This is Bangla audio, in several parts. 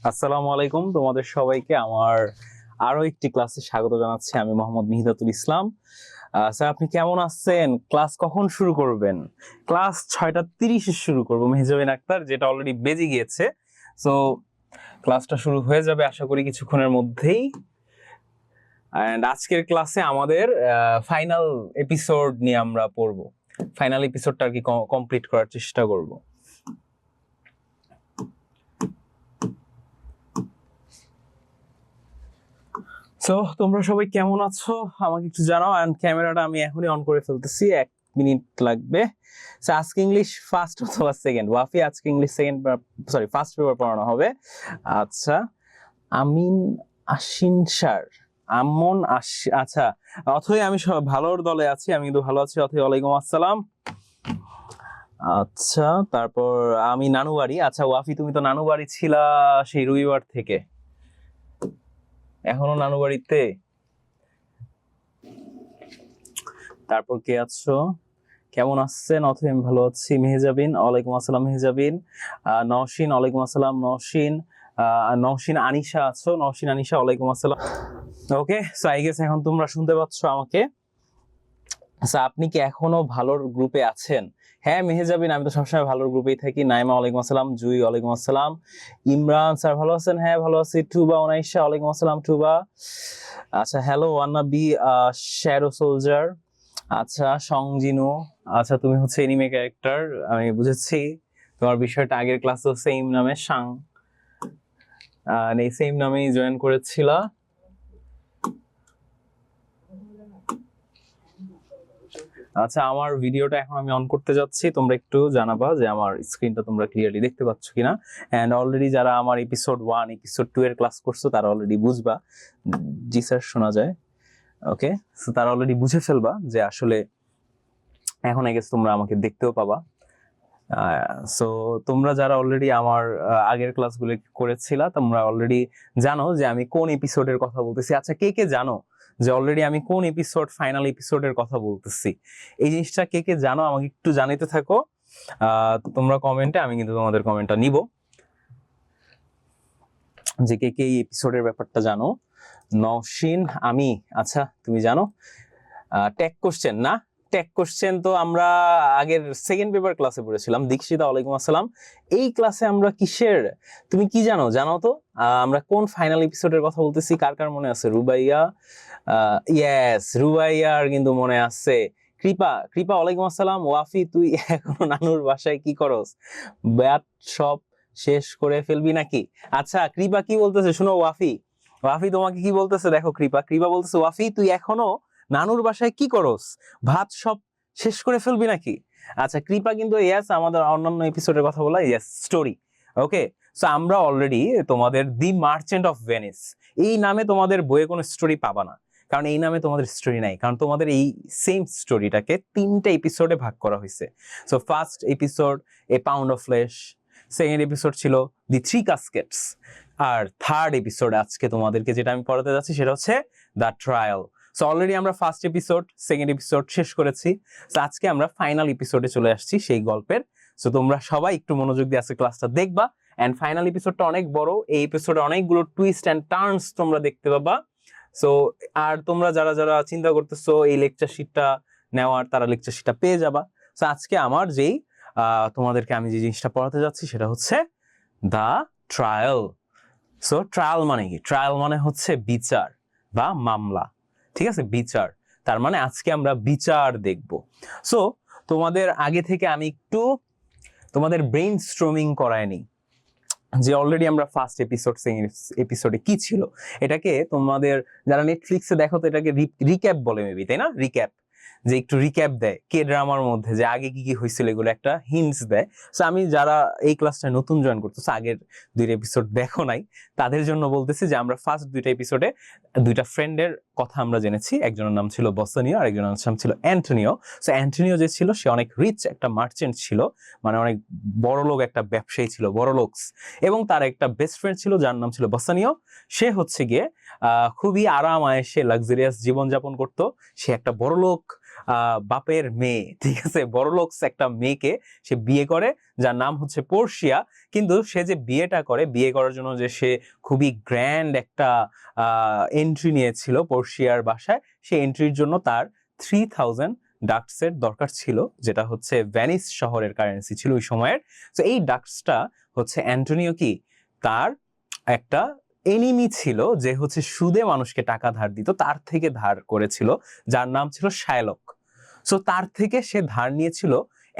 আসসালামু আলাইকুম তোমাদের সবাইকে আমার আরো একটি ক্লাসে স্বাগত জানাচ্ছি। আমি মোহাম্মদ মিহিদাতুল ইসলাম। স্যার আপনি কেমন আছেন? ক্লাস কখন শুরু করবেন? ক্লাস 6:30 শুরু করবো মেহজাবিন আক্তার, যেটা অলরেডি বেজে গিয়েছে। সো ক্লাসটা শুরু হয়ে যাবে আশা করি কিছুক্ষণের মধ্যেই। এন্ড আজকের ক্লাসে আমাদের ফাইনাল এপিসোড নিয়ে আমরা পড়বো। ফাইনাল এপিসোডটা আর কি কমপ্লিট করার চেষ্টা করব। সো তোমরা সবাই কেমন আছো আমাকে একটু জানাও। এন্ড ক্যামেরাটা আমি এখনই অন করে ফেলতেছি, 1 মিনিট লাগবে। সো আজকে ইংলিশ ফার্স্ট অথবা সেকেন্ড? ওয়াফি আজকে English second, sorry first paper পড়ানো হবে। আচ্ছা, আমিন আশিন স্যার, আমন আচ্ছা, অথই আমি সব ভালোর দলে আছি, আমি কিন্তু ভালো আছি। অথই ওয়ালাইকুম আসসালাম। আচ্ছা, তারপর আমি নানুবাড়ি। আচ্ছা ওয়াফি, তুমি তো নানুবাড়ি ছিলা সেই রবিবার থেকে, এখনো নানুবাড়িতে? তারপর কে আছো, কেমন আছেন? অথবা আমি ভালো আছি। মেহজাবিন, ওয়ালাইকুম আসসালাম মেহজাবিন। নওশিন, ওয়ালাইকুম আসসালাম নওশিন। নওশিন আনিশা আছো? নওশিন আনিশা, ওয়ালাইকুম আসসালাম। ওকে, সো আই গেস এখন তোমরা শুনতে পাচ্ছ আমাকে। আচ্ছা, আপনি কি এখনো ভালোর গ্রুপে আছেন? হ্যাঁ মেহজাবিন, আমি তো সবসময় ভালোর গ্রুপেই থাকি। নাইমা, ওয়ালাইকুম আসসালাম। জুই, ওয়ালাইকুম আসসালাম। ইমরান স্যার ভালো আছেন? হ্যাঁ ভালো আছি। টুবা ওনাইশা, ওয়ালাইকুম আসসালাম টুবা। আচ্ছা hello wanna be shadow soldier. আচ্ছা সংজিনু, আচ্ছা তুমি হচ্ছে এনিমে ক্যারেক্টার, আমি বুঝেছি। তোমার বিষয়টা আগের ক্লাসে সেম নামে সাং, এই সেম নামেই জয়েন করেছিলা। আচ্ছা, আমার ভিডিওটা এখন আমি অন করতে যাচ্ছি, তোমরা একটু জানাবা যে আমার স্ক্রিনটা তোমরা ক্লিয়ারলি দেখতে পাচ্ছ কিনা। এন্ড অলরেডি যারা আমার এপিসোড 1 এপিসোড 2 এর ক্লাস করছো তারা অলরেডি বুঝবা। জি স্যার শোনা যায়। ওকে, সো তারা অলরেডি বুঝে ফেলবা যে আসলে এখন আই গেস তোমরা আমাকে দেখতেও পাবা। সো তোমরা যারা অলরেডি আমার আগের ক্লাসগুলো করেছিলা তোমরা অলরেডি জানো যে আমি কোন এপিসোডের কথা বলতেছি। আচ্ছা কে কে জানো যে অলরেডি আমি কোন এপিসোড, ফাইনাল এপিসোডের কথা বলতেছি? এই জিনিসটা কে কে জানো আমাকে একটু জানাতে থাকো। তোমরা কমেন্টে, আমি কিন্তু তোমাদের কমেন্টটা নিব যে কে কে এই এপিসোডের ব্যাপারটা জানো। নওশিন, আমি, আচ্ছা তুমি জানো। ট্যাগ কোশ্চেন না? ট্যাগ কোশ্চেন তো আমরা আগের সেকেন্ড পেপার ক্লাসে পড়েছিলাম। দীক্ষিতা, ওয়ালাইকুম আসসালাম। এই ক্লাসে আমরা কিসের, তুমি কি জানো জানো তো? আমরা কোন ফাইনাল এপিসোডের কথা বলতেছি? কার কার মনে আছে? রুবাইয়া, ইয়েস রুবাইয়ার কিন্তু মনে আছে। কৃপা, কৃপা ওয়ালাইকুম আসসালাম। ওয়াফি, তুই এখনো নানুর বাসায় কি করস? ব্যাট সব শেষ করে ফেলবি নাকি? আচ্ছা কৃপা কি বলতেছে শুনো। ওয়াফি, ওয়াফি তোমাকে কি বলতেছে দেখো। কৃপা, কৃপা বলতেছে ওয়াফি তুই এখনো নানুর বাসায় কি করস? ভাত সব শেষ করে ফেলবি নাকি? আচ্ছা কৃপা কিন্তু ইয়েস, আমাদের অন্যান্য এপিসোডের কথা বলা ইয়েস স্টোরি। ওকে, সো আমরা অলরেডি তোমাদের দি মার্চেন্ট অফ ভেনিস এই নামে তোমাদের বইয়ে কোনো স্টোরি পাবা না, কারণ এই নামে তোমাদের স্টোরি নাই, কারণ তোমাদের এই সেম স্টোরিটাকে 3টা এপিসোডে ভাগ করা হয়েছে। So first episode a pound of flesh, second episode ছিল দি থ্রি কাস্কেটস, আর থার্ড এপিসোড আজকে তোমাদেরকে যেটা আমি পড়াতে যাচ্ছি সেটা হচ্ছে দ্য ট্রায়াল। সো অলরেডি আমরা ফার্স্ট এপিসোড, সেকেন্ড এপিসোড শেষ করেছি। সো আজকে আমরা ফাইনাল এপিসোডে চলে আসছি সেই গল্পের। সো তোমরা সবাই একটু মনোযোগ দিয়ে আজকে ক্লাসটা দেখবা। এন্ড ফাইনাল এপিসোডটা অনেক বড়, এই এপিসোডে অনেকগুলো টুইস্ট এন্ড টার্নস তোমরা দেখতে পাবা। সো আর তোমরা যারা যারা চিন্তা করতেছো এই লেকচার শিটটা নেওয়ার, তারা লেকচার শিটটা পেয়ে যাবা। সো আজকে আমার যেই তোমাদেরকে আমি যে জিনিসটা পড়াতে যাচ্ছি সেটা হচ্ছে দ্য ট্রায়াল। সো ট্রায়াল মানে কি? ট্রায়াল মানে হচ্ছে বিচার বা মামলা, ঠিক আছে? বিচার, তার মানে আজকে আমরা বিচার দেখব। সো তোমাদের আগে থেকে আমি একটু তোমাদের ব্রেইন স্ট্রমিং করায় নিই যে অলরেডি আমরা ফার্স্ট এপিসোড, সেকেন্ড এপিসোডে কি ছিল। এটাকে তোমাদের যারা নেটফ্লিক্সে দেখো তো এটাকে রিক্যাপ বলে মেবি, তাই না? রিক্যাপ, যে একটু রিক্যাপ দেয় কে ড্রামার মধ্যে যে আগে কি কি হয়েছিল, এগুলো একটা হিন্টস দেয়। সো আমি যারা এই ক্লাসটা নতুন জয়েন করতেছে, আগের 2টা এপিসোড দেখো নাই, তাদের জন্য বলতেছি যে আমরা ফার্স্ট 2টা এপিসোডে 2টা ফ্রেন্ডের কথা আমরা জেনেছি। একজনের নাম ছিল বসানিও আর একজনের নাম ছিল অ্যান্টনিও। সো অ্যান্টনিও যে ছিল সে অনেক রিচ একটা মার্চেন্ট ছিল, মানে অনেক বড় লোক একটা ব্যবসায়ী ছিল, বড় লোকস। এবং তার একটা বেস্ট ফ্রেন্ড ছিল যার নাম ছিল বসানিও। সে হচ্ছে গিয়ে খুবই আরাম আয়েসে লাক্সারিয়াস জীবনযাপন করত। সে একটা বড় লোক বাপের মেয়ে, ঠিক আছে? বড় লোকস একটা মেয়েকে সে বিয়ে করে, যার নাম হচ্ছে পোর্শিয়া, কিন্তু সে যে বিয়েটা করে, বিয়ে করার জন্য যে সে খুবই গ্র্যান্ড একটা এন্ট্রি নিয়েছিল পোর্শিয়ার বাসায়, সেই এন্ট্রির জন্য তার 3000 ডাকসের দরকার ছিল, যেটা হচ্ছে ভেনিস শহরের কারেন্সি ছিল ওই সময়ের। তো এই ডাকসটা হচ্ছে অ্যান্টোনিও কি তার একটা এনিমি ছিল, যে হচ্ছে সুদে মানুষকে টাকা ধার দিত, তার থেকে ধার করেছিল, যার নাম ছিল শায়লক। সো তার থেকে সে ধার নিয়েছিল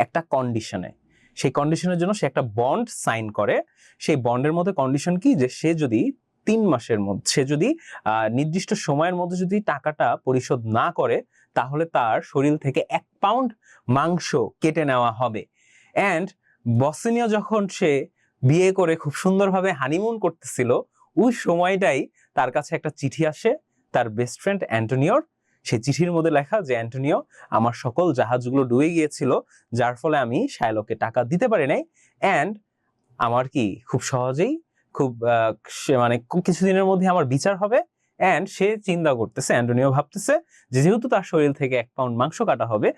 একটা কন্ডিশনে। সেই কন্ডিশনের জন্য সে একটা বন্ড সাইন করে। সেই বন্ডের মধ্যে কন্ডিশন কি, যে সে যদি 3 মাসের মধ্যে, সে যদি নির্দিষ্ট সময়ের মধ্যে যদি টাকাটা পরিশোধ না করে, তাহলে তার শরীর থেকে 1 পাউন্ড মাংস কেটে নেওয়া হবে। অ্যান্ড বসনিয়া যখন সে বিয়ে করে খুব সুন্দরভাবে হানিমুন করতেছিল, ওই সময়টাই তার কাছে একটা চিঠি আসে তার বেস্ট ফ্রেন্ড অ্যান্টোনিওর। সেই চিঠির মধ্যে লেখা যে, অ্যান্টোনিও, আমার সকল জাহাজগুলো ডুবে গিয়েছিল, যার ফলে আমি শায়লকে টাকা দিতে পারি নাই। অ্যান্ড আমার কি খুব সহজেই খুব মানে কিছুদিনের মধ্যে আমার বিচার হবে। অ্যান্ড সে চিন্তা করতেছে, অ্যান্টোনিও ভাবতেছে যে যেহেতু তার শরীর থেকে 1 পাউন্ড মাংস কাটা হবে,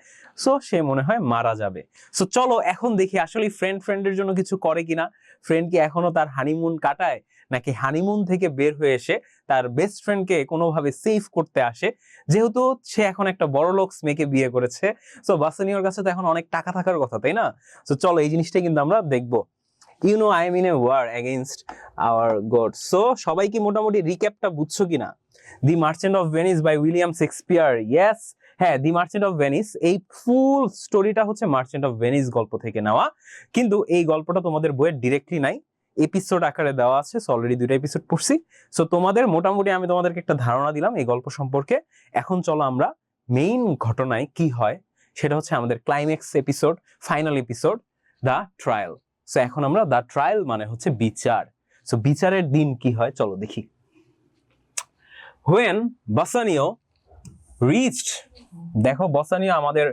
সো সে মনে হয় মারা যাবে। সো চলো এখন দেখি আসলে ফ্রেন্ডের জন্য কিছু করে কিনা। ফ্রেন্ড কি এখনো তার হানিমুন কাটায়, নাকি হানিমুন থেকে বের হয়ে এসে তার বেস্ট ফ্রেন্ডকে কোনোভাবে সেভ করতে আসে। যেহেতু সে এখন একটা বড় লোক মেয়েকে বিয়ে করেছে, সো বাসানিওর কাছে তো এখন অনেক টাকা থাকার কথা, তাই না? সো চলো এই জিনিসটা কিন্তু আমরা দেখবো। I am in a war against our God. So সবাই কি মোটামুটি রিক্যাপটা বুঝছো কিনা? The merchant of Venice by William Shakespeare. Yes, হ্যাঁ, দি মার্চেন্ট অফ ভেনিস, এই ফুল স্টোরিটা হচ্ছে মার্চেন্ট অফ ভেনিস গল্প থেকে নেওয়া, কিন্তু এই গল্পটা তোমাদের বইয়ের ডিরেক্টলি নাই, এপিসোড আকারে দেওয়া আছে। সো অলরেডি 2টা এপিসোড পড়ছি। সো তোমাদের মোটামুটি আমি তোমাদেরকে একটা ধারণা দিলাম এই গল্প সম্পর্কে। এখন চলো আমরা মেইন ঘটনায় কি হয় সেটা হচ্ছে আমাদের climax episode, final episode, the trial. So এখন আমরা দ্য ট্রায়াল মানে হচ্ছে বিচার। সো বিচারের দিন কি হয় চলো দেখি। When বাসানিও reached, দেখো বাসানিও আমাদের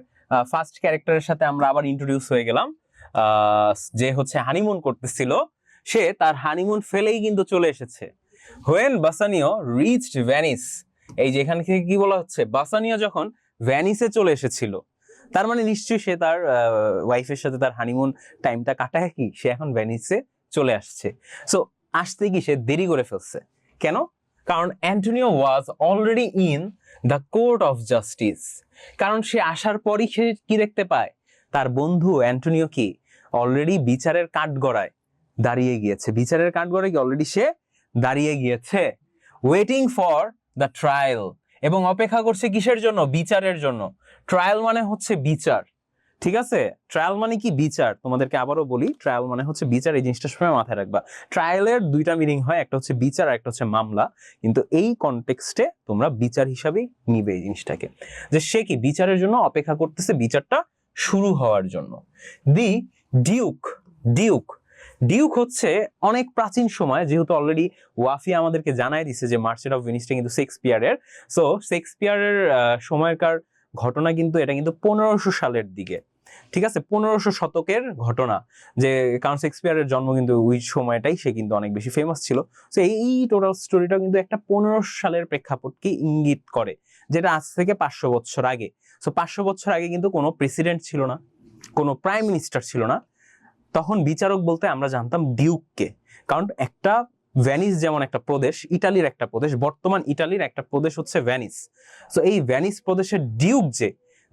ফার্স্ট ক্যারেক্টারের সাথে আমরা আবার ইন্ট্রোডিউস হয়ে গেলাম, যে হচ্ছে হানিমুন করতেছিল, সে তার হানিমুন ফেলেই কিন্তু চলে এসেছে। When বাসানিও reached ভেনিস, এই যে এখান থেকে কি বলা হচ্ছে, বাসানিও যখন ভেনিসে চলে এসেছিল, তার মানে নিশ্চয়ই সে তার ওয়াইফের সাথে তার হানিমুন টাইমটা কাটায় কি সে এখন ভেনিসে চলে আসছে। সো আসতে কি সে দেরি করে ফেলছে কেন? কারণ Antonio was already in the court of justice. কারণ সে আসার পরই সে কি দেখতে পায়, তার বন্ধু অ্যান্টোনিও কি অলরেডি বিচারের কাঠগড়ায় দাঁড়িয়ে গিয়েছে। বিচারের কাঠগড়ায় কি অলরেডি সে দাঁড়িয়ে গিয়েছে, ওয়েটিং ফর দ্য ট্রায়াল, এবং অপেক্ষা করছে কিসের জন্য? বিচারের জন্য। ট্রায়াল মানে হচ্ছে বিচার, ঠিক আছে? ট্রায়াল মানে কি? বিচার। তোমাদেরকে আবারও বলি, ট্রায়াল মানে হচ্ছে বিচার, এই জিনিসটা সময় মাথায় রাখবা। ট্রায়ালের 2টা মিনিং হয়, একটা হচ্ছে বিচার আর একটা হচ্ছে মামলা, কিন্তু এই কনটেক্সটে তোমরা বিচার হিসাবেই নিবে এই জিনিসটাকে, যে সে কি বিচারের জন্য অপেক্ষা করতেছে, বিচারটা শুরু হওয়ার জন্য। দি ডিউক, ডিউক ডিউক হচ্ছে অনেক প্রাচীন সময়, যেহেতু অলরেডি ওয়াফি আমাদেরকে জানাই দিছে যে মার্চেন্ট অফ ভেনিসটা কিন্তু শেক্সপিয়ারের। সো শেক্সপিয়ারের সময়কার ঘটনা, কিন্তু এটা কিন্তু 1500 সালের দিকে, ঠিক আছে? 1500 শতকের ঘটনা, যে কারণ শেক্সপিয়ারের জন্ম কিন্তু ওই সময়টাই, সে কিন্তু অনেক বেশি ফেমাস ছিল। সো এই টোটাল স্টোরিটা কিন্তু একটা 1500 সালের প্রেক্ষাপটকে ইঙ্গিত করে, যেটা আজ থেকে 500 বছর আগে। সো 500 বছর আগে কিন্তু কোনো প্রেসিডেন্ট ছিল না, কোনো প্রাইম মিনিস্টার ছিল না। তখন বিচারক বলতে আমরা জানতাম ডিউককে, কারণ একটা ভেনিস যেমন একটা প্রদেশ, ইটালির একটা প্রদেশ, বর্তমান ইটালির একটা প্রদেশ হচ্ছে ভেনিস। সো এই ভেনিস প্রদেশের ডিউক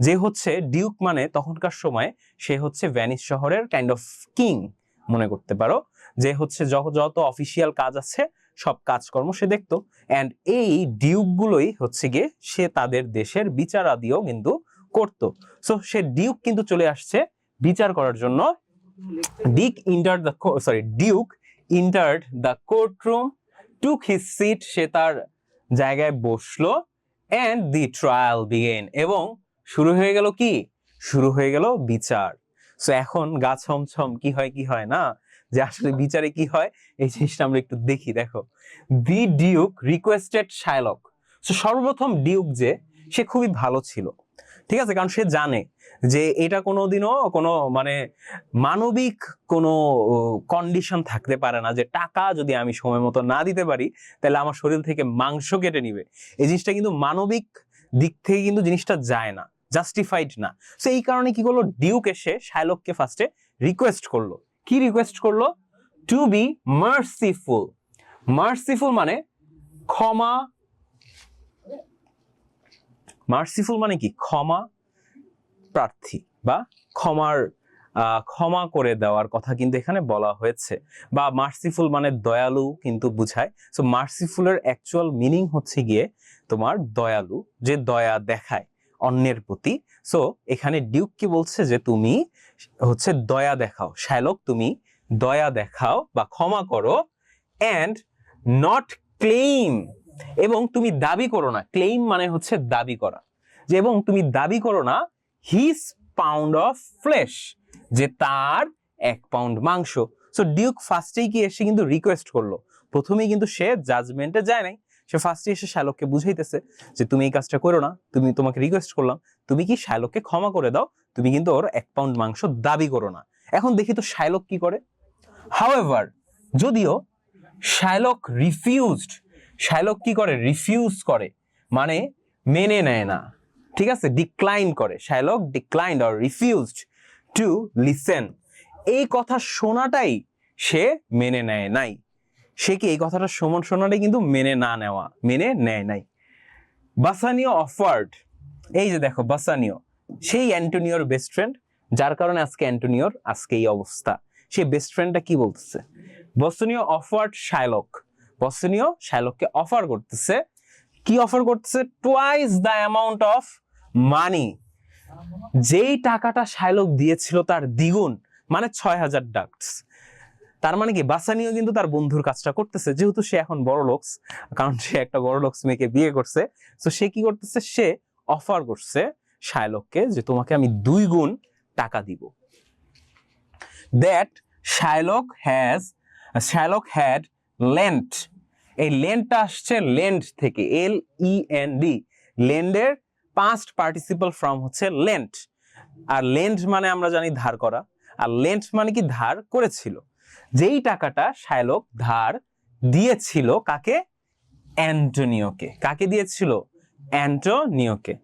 যে হচ্ছে ডিউক মানে তখনকার সময় সে হচ্ছে ভেনিস শহরের কাইন্ড অফ কিং মনে করতে পারো, যে হচ্ছে যত অফিসিয়াল কাজ আছে সব কাজকর্ম সে দেখতো। অ্যান্ড এই ডিউকগুলোই হচ্ছে গিয়ে সে তাদের দেশের বিচার আদিও কিন্তু করতো। সো সে ডিউক কিন্তু চলে আসছে বিচার করার জন্য। Duke entered the courtroom, took his seat, সে তার জায়গায় বসলো, and the trial began, এবং শুরু হয়ে গেল কি? শুরু হয়ে গেল বিচার। সো এখন গা ছমছম কি হয় না, যে আসলে বিচারে কি হয় এই জিনিসটা আমরা একটু দেখি। দেখো, দি ডিউক রিকোয়েস্টেড শায়লক। সো সর্বপ্রথম ডিউক যে সে খুবই ভালো ছিল, ঠিক আছে, কারণ সে জানে যে এটা কোনোদিনও কোনো মানে মানবিক কোনো কন্ডিশন থাকতে পারে না, যে টাকা যদি আমি সময় মতো না দিতে পারি তাহলে আমার শরীর থেকে মাংস কেটে নিবে। এই জিনিসটা কিন্তু মানবিক দিক থেকে কিন্তু জিনিসটা যায় না, জাস্টিফাইড না। সো এই কারণে কি করলো, ডিউক এসে শায়লককে ফার্স্টে রিকোয়েস্ট করলো। কি রিকোয়েস্ট করলো? Two B merciful. মার্সিফুল মানে ক্ষমা। মার্সিফুল মানে কি? ক্ষমা প্রার্থী বা ক্ষমা করে দেওয়ার কথা কিন্তু এখানে বলা হয়েছে। বা মার্সিফুল মানে দয়ালু কিন্তু বুঝায়। সো মার্সিফুলের অ্যাকচুয়াল মিনিং হচ্ছে গিয়ে তোমার দয়ালু, যে দয়া দেখায় অন্যের প্রতি। সো এখানে ডিউক কি বলছে যে তুমি হচ্ছে দয়া দেখাও, শাইলক তুমি দয়া দেখাও বা ক্ষমা করো, অ্যান্ড নট ক্লেইম, এবং তুমি দাবি করো না। ক্লেইম মানে হচ্ছে দাবি করা, যে এবং তুমি দাবি করো না হিজ পাউন্ড অফ ফ্লেশ, যে তার 1 পাউন্ড মাংস। সো ডিউক ফার্স্টেই কি এসে কিন্তু রিকোয়েস্ট করলো, প্রথমেই কিন্তু সে জাজমেন্টে যায় নাই, সে ফার্স্টে এসে শাইলককে বুঝাইতেছে যে তুমি এই কাজটা করো না, তোমাকে রিকোয়েস্ট করলাম, তুমি কি শাইলককে ক্ষমা করে দাও, তুমি কিন্তু ওর 1 পাউন্ড মাংস দাবি করো না। এখন দেখি তো শাইলক কি করে। হাউএভার, যদিও শাইলক রিফিউজড, শাইলক কি করে? রিফিউজ করে, মানে মেনে নেয় না, ঠিক আছে, ডিক্লাইন করে। Shylock declined or refused to listen. এই কথা শোনাটাই সে মেনে নেয় নাই। সে কি এই কথাটা শোনাটাই কিন্তু মেনে নেয় নাই। বাসানিও অফার্ড, এই যে দেখো বাসানিও, সেই অ্যান্টোনিওর বেস্ট ফ্রেন্ড, যার কারণে আজকে অ্যান্টোনিওর আজকে এই অবস্থা। সেই বেস্ট ফ্রেন্ডটা কি বলতেছে? বাসানিও অফার্ড শাইলক, বাসানিও শাইলককে অফার করতেছে। কি অফার করতেছে? Twice the amount of money, যেই টাকাটা শাইলক দিয়েছিল তার দ্বিগুণ, মানে 6000 ডাকস। তার মানে কি বাসানিও কিন্তু তার বন্ধুর কাজটা করতেছে, যেহেতু সে এখন বড় লোকস, কারণ সে একটা বড় লোকস মেয়েকে বিয়ে করছে। তো সে কি করতেছে? সে অফার করছে শাইলককে যে তোমাকে আমি 2 গুণ টাকা দিব। দ্যাট শাইলক হ্যাড লেন্ট, এই লেন্টটা আসছে লেন্ড থেকে, LEND। লেন্ডের পাস্ট পার্টিসিপল ফর্ম হচ্ছে লেন্ট। আর লেন্ড মানে আমরা জানি ধার করা, আর লেন্ট মানে কি? ধার করেছিল। যেই টাকাটা শাইলক ধার দিয়েছিল কাকে? অ্যান্টোনিওকে। কাকে দিয়েছিল? অ্যান্টোনিওকে।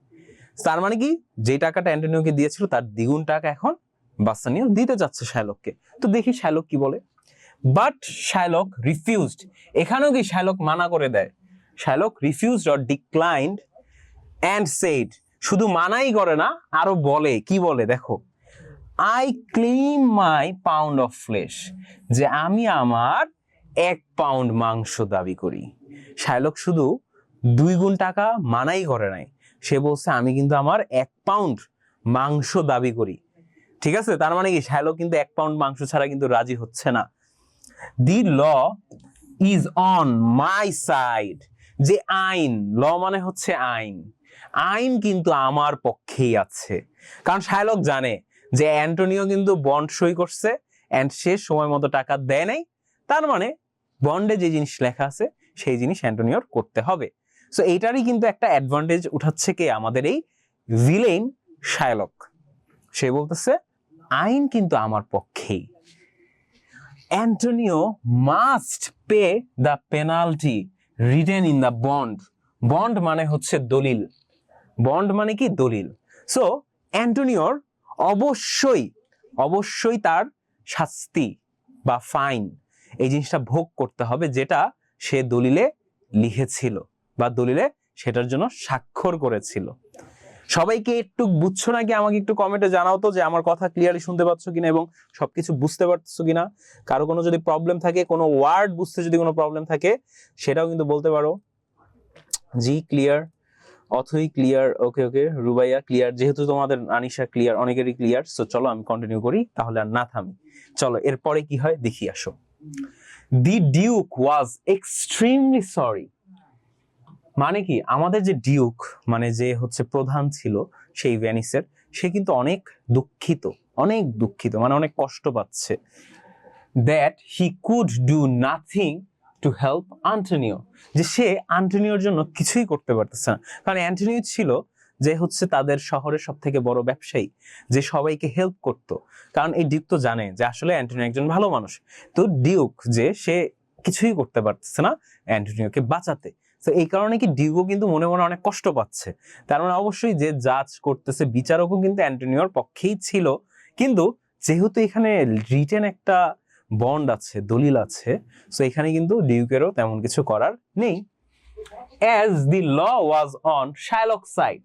তার মানে কি যে টাকাটা অ্যান্টোনিওকে দিয়েছিল তার দ্বিগুণ টাকা এখন বাসানিও দিতে যাচ্ছে শাইলককে। তো দেখি শাইলক কি বলে। বাট শাইলক রিফিউজড, এখানেও কি শাইলক মানা করে দেয়? Shylock refused or declined and said, শুধু মানাই করে না, আরো বলে। কি বলে দেখো, I claim my pound of flash, যে আমি আমার 1 পাউন্ড মাংস দাবি করি। শাইলক শুধু 2 গুণ টাকা মানাই করে নাই, সে বলছে আমি কিন্তু আমার 1 পাউন্ড মাংস দাবি করি। ঠিক আছে, তার মানে কি শাইলক কিন্তু 1 পাউন্ড মাংস ছাড়া কিন্তু রাজি হচ্ছে না। The law is on my side, যে আইন, ল মানে হচ্ছে আইন, আইন কিন্তু আমার পক্ষেই আছে। কারণ শাইলক জানে যে অ্যান্টোনিও কিন্তু বন্ড সই করছে, এন্ড সে সময় মতো টাকা দেয় নাই, তার মানে বন্ডে যে জিনিস লেখা আছে সেই জিনিস অ্যান্টোনিওর করতে হবে। সো এইটারই কিন্তু একটা অ্যাডভান্টেজ উঠাচ্ছে কে? আমাদের এই ভিলেন শাইলক। সে বলতেছে আইন কিন্তু আমার পক্ষেই। Antonio must pay the penalty written in the bond. Bond মানে হচ্ছে দলিল, বন্ড মানে কি? দলিল। সো অ্যান্টোনিওর অবশ্যই তার শাস্তি বা ফাইন, এই জিনিসটা ভোগ করতে হবে, যেটা সে দলিলে লিখেছিল বা দলিলে সেটার জন্য স্বাক্ষর করেছিল। সবাইকে একটু বুঝছো নাকি আমাকে একটু কমেন্টে জানাও তো, যে আমার কথা ক্লিয়ারলি শুনতে পাচ্ছ কিনা এবং সবকিছু বুঝতে পারছো কিনা। কারো কোনো যদি প্রবলেম থাকে, কোনো ওয়ার্ড বুঝতে যদি কোনো প্রবলেম থাকে, সেটাও কিন্তু বলতে পারো। জি ক্লিয়ার, অথই ক্লিয়ার, ওকে রুবাইয়া ক্লিয়ার। যেহেতু তোমাদের আনিশা ক্লিয়ার, অনেকেরই ক্লিয়ার। সো চলো আমি কন্টিনিউ করি, তাহলে আর না থামি। চলো এরপরে কি হয় দেখি, আসো। দি ডিউক ওয়াজ এক্সট্রিমলি সরি, মানে কি আমাদের যে ডিউক, মানে যে হচ্ছে প্রধান ছিল সেই ভেনিসের, সে কিন্তু অনেক দুঃখিত, মানে অনেক কষ্ট পাচ্ছে। That he could do nothing to help Antonio, যে সে আন্টোনিওর জন্য কিছুই করতে পারতেছে না। কারণ অ্যান্টোনিও ছিল যে হচ্ছে তাদের শহরের সব থেকে বড় ব্যবসায়ী, যে সবাইকে হেল্প করতো। কারণ এই ডিউক তো জানে যে আসলে অ্যান্টোনিও একজন ভালো মানুষ। তো ডিউক যে সে কিছুই করতে পারতেছে না অ্যান্টোনিওকে বাঁচাতে। তো এই কারণে কি ডিউকও কিন্তু মনে মনে অনেক কষ্ট পাচ্ছে। তার মানে অবশ্যই যে জাজ করতেছে, বিচারকও কিন্তু অ্যান্টোনিওর পক্ষেই ছিল, কিন্তু যেহেতু এখানে রিটেন একটা বন্ড আছে, দলিল আছে, সো এখানে কিন্তু ডিউকেরও তেমন কিছু করার নেই। As the law was on Shylock side,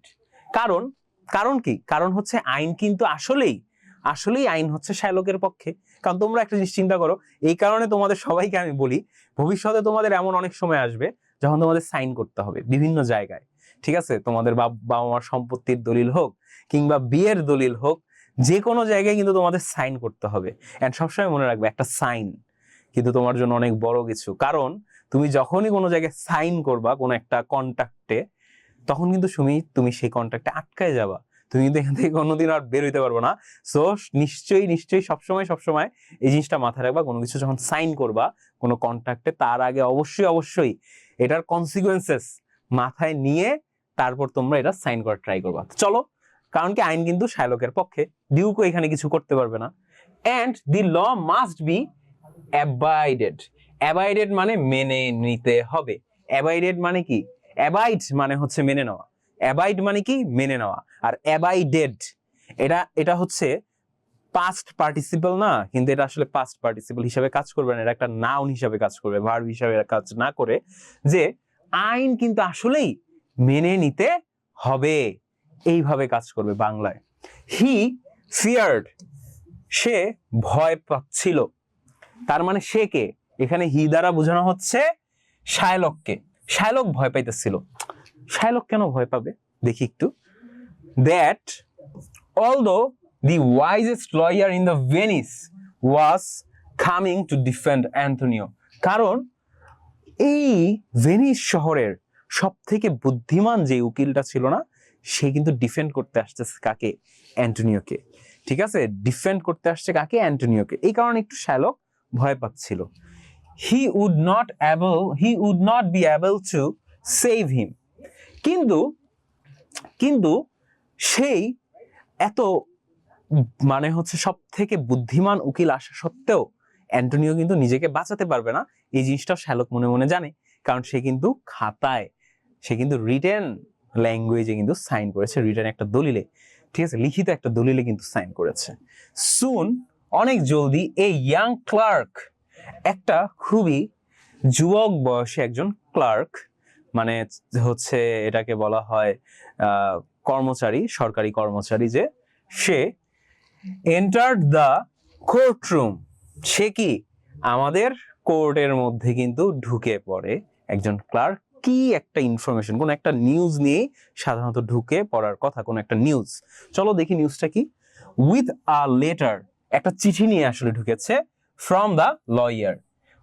কারণ কারণ কি, কারণ হচ্ছে আইন কিন্তু আসলেই আইন হচ্ছে শাইলকের পক্ষে। কারণ তোমরা একটা জিনিস চিন্তা করো, এই কারণে তোমাদের সবাইকে আমি বলি, ভবিষ্যতে তোমাদের এমন অনেক সময় আসবে যখন তোমাদের সাইন করতে হবে বিভিন্ন জায়গায়, ঠিক আছে? তোমাদের বাবা মার সম্পত্তির দলিল হোক কিংবা বিয়ের দলিল হোক, যে কোনো জায়গায় কিন্তু তোমাদের সাইন করতে হবে। এন্ড সবসময় মনে রাখবে, একটা সাইন কিন্তু তোমার জন্য অনেক বড় কিছু। কারণ তুমি যখনই কোনো জায়গায় সাইন করবা কোনো একটা কন্ট্রাক্টে, তখন কিন্তু তুমি সেই কন্ট্রাক্টে আটকায় যাবা, তুমি কিন্তু এখান থেকে কোনোদিন আর বের হইতে পারবো না। সো নিশ্চয়ই সবসময় এই জিনিসটা মাথায় রাখবা, কোনো কিছু যখন সাইন করবা কোনো কন্ট্রাক্টে, তার আগে অবশ্যই এটার কনসিকুয়েন্সেস মাথায় নিয়ে তারপর তোমরা এটা সাইন করার ট্রাই করবা। চলো, কারণ কি আইন কিন্তু শাইলকের পক্ষে, ডিউকও এখানে কিছু করতে পারবে না। And the law must be abided. Abided মানে মেনে নিতে হবে। অ্যাবাইডেড মানে কি? অ্যাবাইড মানে হচ্ছে মেনে নেওয়া, অ্যাবাইড মানে কি? মেনে নেওয়া। আর অ্যাবাইডেড এটা হচ্ছে পাস্ট পার্টিসিপল না, কিন্তু এটা আসলে পাস্ট পার্টিসিপল হিসাবে কাজ করবে না, এটা একটা নাউন হিসাবে কাজ করবে, ভার্ব হিসাবে কাজ না করে, যে আইন কিন্তু আসলেই মেনে নিতে হবে, এইভাবে কাজ করবে বাংলায়। হি ফিয়ার্ড, সে ভয় পাচ্ছিল। তার মানে সে কে? এখানে হি দ্বারা বোঝানো হচ্ছে শাইলককে। শাইলক ভয় পাইতেছিল। শাইলক কেন ভয় পাবে দেখি একটু। That although the wisest lawyer in the Venice was coming to defend Antonio, কারণ এই ভেনিস শহরের সব থেকে বুদ্ধিমান যে উকিলটা ছিল না, সে কিন্তু ডিফেন্ড করতে আসতেছে কাকে? অ্যান্টোনিওকে। ঠিক আছে, ডিফেন্ড করতে আসছে কাকে? অ্যান্টোনিওকে। এই কারণে একটু শাইলক ভয় পাচ্ছিল। he would not be able to save him, কিন্তু সেই এত মানে হচ্ছে সব থেকে বুদ্ধিমান উকিল আসা সত্ত্বেও অ্যান্টোনিও কিন্তু নিজেকে বাঁচাতে পারবে না, এই জিনিসটা শাইলক মনে মনে জানে। কারণ সে কিন্তু খাতায়, সে কিন্তু রিটেন ল্যাঙ্গুয়েজে কিন্তু সাইন করেছে, রিটেন একটা দলিলে, ঠিক আছে, লিখিত একটা দলিলে কিন্তু সাইন করেছে। সুন, অনেক জলদি, এ ইয়াং ক্লার্ক, একটা খুবই যুবক বয়সে একজন ক্লার্ক, মানে হচ্ছে এটাকে বলা হয় কর্মচারী, সরকারি কর্মচারী, যে সে এন্টার্ড দ্য কোর্টরুম, সে কি আমাদের কোর্টের মধ্যে কিন্তু ঢুকে পড়ে। একজন ক্লার্ক কি একটা ইনফরমেশন, কোন একটা নিউজ নিয়ে সাধারণত ঢুকে পড়ার কথা, কোন একটা নিউজ। চলো দেখি নিউজটা কি। উইথ আ লেটার, একটা চিঠি নিয়ে আসলে ঢুকেছে। ফ্রম দ্য লয়ার,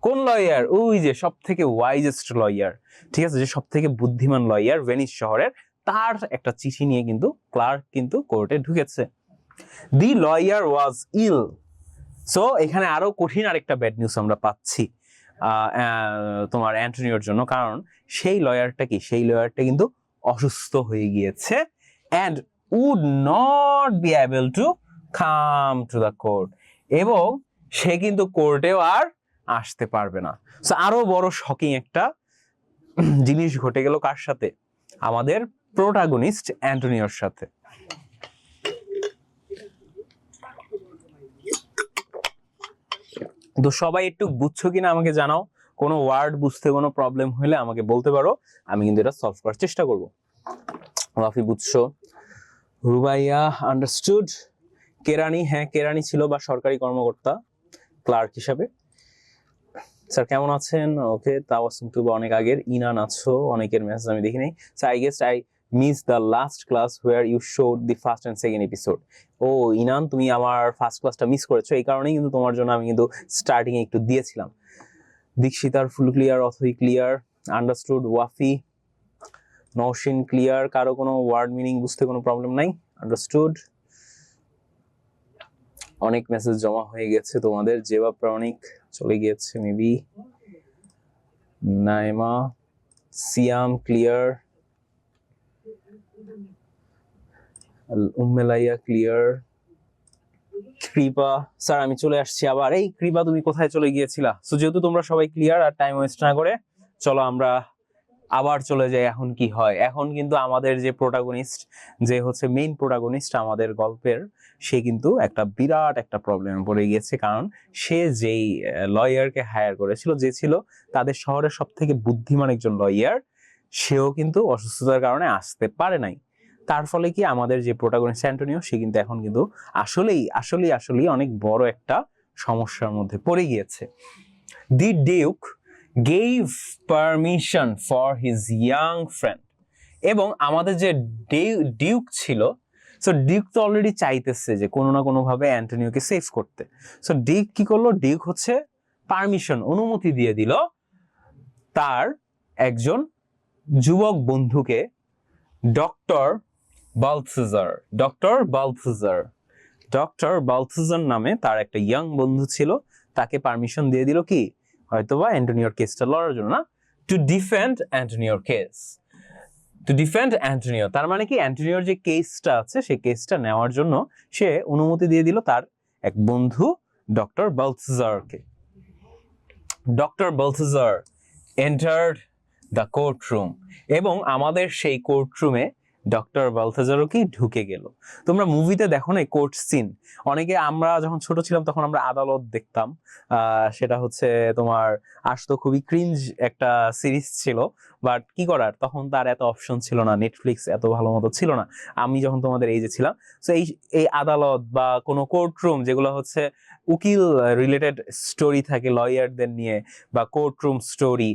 কোন লয়ার? ওই যে সব থেকে ওয়াইজেস্ট লয়ার, ঠিক আছে, যে সব থেকে বুদ্ধিমান লয়ার ভেনিস শহরের, তার একটা চিঠি নিয়ে কিন্তু ক্লার্ক কিন্তু কোর্টে ঢুকেছে। দি লয়ার ওয়াজ ইল, সো এখানে আরো কঠিন আরেকটা ব্যাড নিউজ আমরা পাচ্ছি তোমার অ্যান্টোনিওর জন্য, কারণ সেই লয়ারটা কি? সেই লয়ারটা কিন্তু অসুস্থ হয়ে গিয়েছে, and would not be able to come to the court, এবং সে কিন্তু কোর্টেও আর আসতে পারবে না। সো আরো বড় শকিং একটা জিনিস ঘটে গেল কার সাথে? আমাদের প্রোটাগনিস্ট অ্যান্টোনিওর সাথে। তো সবাই একটু বুঝছো কিনা আমাকে জানাও, কোনো ওয়ার্ড বুঝতে কোনো প্রবলেম হলে আমাকে বলতে পারো, আমি কিন্তু এটা সলভ করার চেষ্টা করব। রাফি বুঝছো, রুবাইয়া আন্ডারস্টুড, কেরানি, হ্যাঁ কেরানি ছিল বা সরকারি কর্মকর্তা ক্লার্ক হিসাবে। স্যার কেমন আছেন? ওকে, তাওয়াসুম তুবা অনেক আগের। ইনান আছো, অনেকের মেসেজ আমি দেখিনি। So I guess I miss the last class where you showed the first and second episode. ও ইনান, তুমি আমার ফার্স্ট ক্লাসটা মিস করেছো, এই কারণেই কিন্তু তোমার জন্য আমি কিন্তু স্টার্টিং এ একটু দিয়েছিলাম। দীক্ষিতার full clear, Athoi clear, understood, Wafi, Nowshin clear, কারো কোনো ওয়ার্ড মিনিং বুঝতে কোনো প্রবলেম নাই, আন্ডারস্টুড। অনেক মেসেজ জমা হয়ে গেছে তোমাদের, জেবা প্রামাণিক চলে গিয়েছে মেবি, নাইমা, সিয়াম ক্লিয়ার, উম্মেলাইয়া ক্লিয়ার, কৃপা। স্যার আমি চলে আসছি আবার। এই কৃপা, তুমি কোথায় চলে গিয়েছিলা? সো যেহেতু তোমরা সবাই ক্লিয়ার, আর টাইম ওয়েস্ট না করে চলো আমরা আবার চলে যায় এখন কি হয়। এখন কিন্তু আমাদের যে প্রোটাগনিস্ট, যে হচ্ছে মেইন প্রোটাগনিস্ট আমাদের গল্পের, সে কিন্তু একটা বিরাট একটা প্রবলেমে পড়ে গিয়েছে, কারণ সে যেই লয়ারকে হায়ার করেছিল, যে ছিল তাদের শহরের সব থেকে বুদ্ধিমান একজন লয়ার, সেও কিন্তু অসুস্থতার কারণে আসতে পারে নাই। তার ফলে কি আমাদের যে প্রোটাগনিস্ট অ্যান্টোনিও, সে কিন্তু এখন কিন্তু আসলেই অনেক বড় একটা সমস্যার মধ্যে পড়ে গিয়েছে। The duke gave permission for his young friend, এবং আমাদের যে ডিউক ছিল, সো ডিউক তো অলরেডি চাইতেছে যে কোনো না কোনো ভাবে অ্যান্টোনিওকে সেভ করতে। সো ডিউক কি করলো, ডিউক হচ্ছে পারমিশন, অনুমতি দিয়ে দিল তার একজন যুবক বন্ধুকে, ডক্টর বালথুজার নামে তার একটা ইয়াং বন্ধু ছিল, তাকে পারমিশন দিয়ে দিল কি, হয়তোবা অ্যান্টোনিওর কেসটা লড়ার জন্য, না, টু ডিফেন্ড অ্যান্টোনিও। তার মানে কি, অ্যান্টোনিওর যে কেসটা আছে সেই কেসটা নেওয়ার জন্য সে অনুমতি দিয়ে দিল তার এক বন্ধু ডক্টর বালথুজারকে। Doctor Balthazar entered the court room, এবং আমাদের সেই কোর্ট রুমে ডক্টর বালথেজারও কি ঢুকে গেল। তোমরা মুভিতে দেখো না কোর্ট সিন, অনেকে আমরা যখন ছোট ছিলাম তখন আমরা আদালত দেখতাম, সেটা হচ্ছে তোমার আসতো, খুবই ক্রিঞ্জ একটা সিরিজ ছিল, বাট কি করার, তখন তার এত অপশন ছিল না, নেটফ্লিক্স এত ভালো মতো ছিল না আমি যখন তোমাদের এই যে ছিলাম। তো এই আদালত বা কোনো কোর্ট রুম, যেগুলো হচ্ছে উকিল রিলেটেড স্টোরি থাকে লয়ারদের নিয়ে, বা কোর্ট রুম স্টোরি,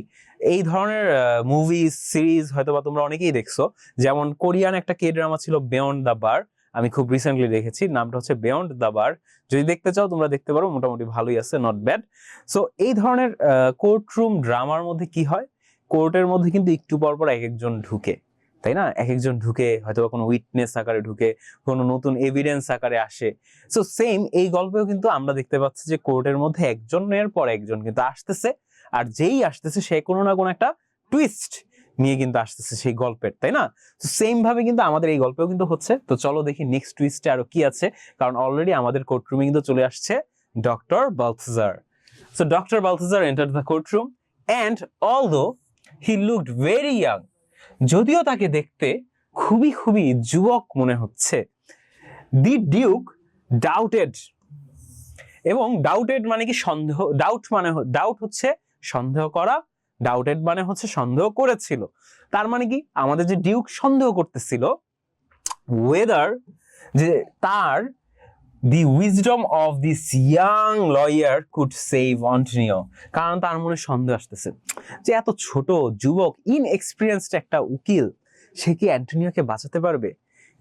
এই ধরনের মুভি সিরিজ হয়তো বা তোমরা অনেকেই দেখছো। যেমন কোরিয়ান একটা কে ড্রামা ছিল বিয়ন্ড দ্য বার, আমি খুব রিসেন্টলি দেখেছি, নামটা হচ্ছে বিয়ন্ড দ্য বার। যদি দেখতে চাও তোমরা দেখতে পারো, মোটামুটি ভালোই আছে, নট ব্যাড। সো এই ধরনের কোর্ট রুম ড্রামার মধ্যে কি হয়, কোর্টের মধ্যে কিন্তু একটু পর পর এক একজন ঢুকে, তাই না, এক একজন ঢুকে, হয়তো কোনো উইটনেস আকারে ঢুকে, কোনো নতুন এভিডেন্স আকারে আসে। সো সেম এই গল্পেও কিন্তু আমরা দেখতে পাচ্ছি যে কোর্টের মধ্যে একজনের পর একজন কিন্তু আসতেছে, আর যেই আসতেছে সে কোনো না কোনো একটা টুইস্ট নিয়ে কিন্তু আসতেছে সেই গল্পের, তাই না? তো সেম ভাবে কিন্তু আমাদের এই গল্পেও কিন্তু হচ্ছে। তো চলো দেখি নেক্সট টুইস্টে আরো কি আছে, কারণ অলরেডি আমাদের কোর্টরুমে কিন্তু চলে আসছে doctor Balthazar. So doctor Balthazar entered the courtroom and although he looked very young, যদিও তাকে দেখতে খুবই যুবক মনে হচ্ছে, দি ডিউক ডাউটেড, এবং ডাউটেড মানে কি, সন্দেহ, ডাউট হচ্ছে সন্দেহ করা, ডাউটেড মানে হচ্ছে সন্দেহ করেছিল। তার মানে কি, আমাদের যে ডিউক সন্দেহ করতেছিল ওয়েদার, যে তার the wisdom of this young lawyer could save Antonio, কারণ তার মনে সন্দেহ আসতেছে যে এত ছোট যুবক ইনএক্সপিরিয়েন্সড একটা উকিল, সে কি অ্যান্টোনিওকে বাঁচাতে পারবে,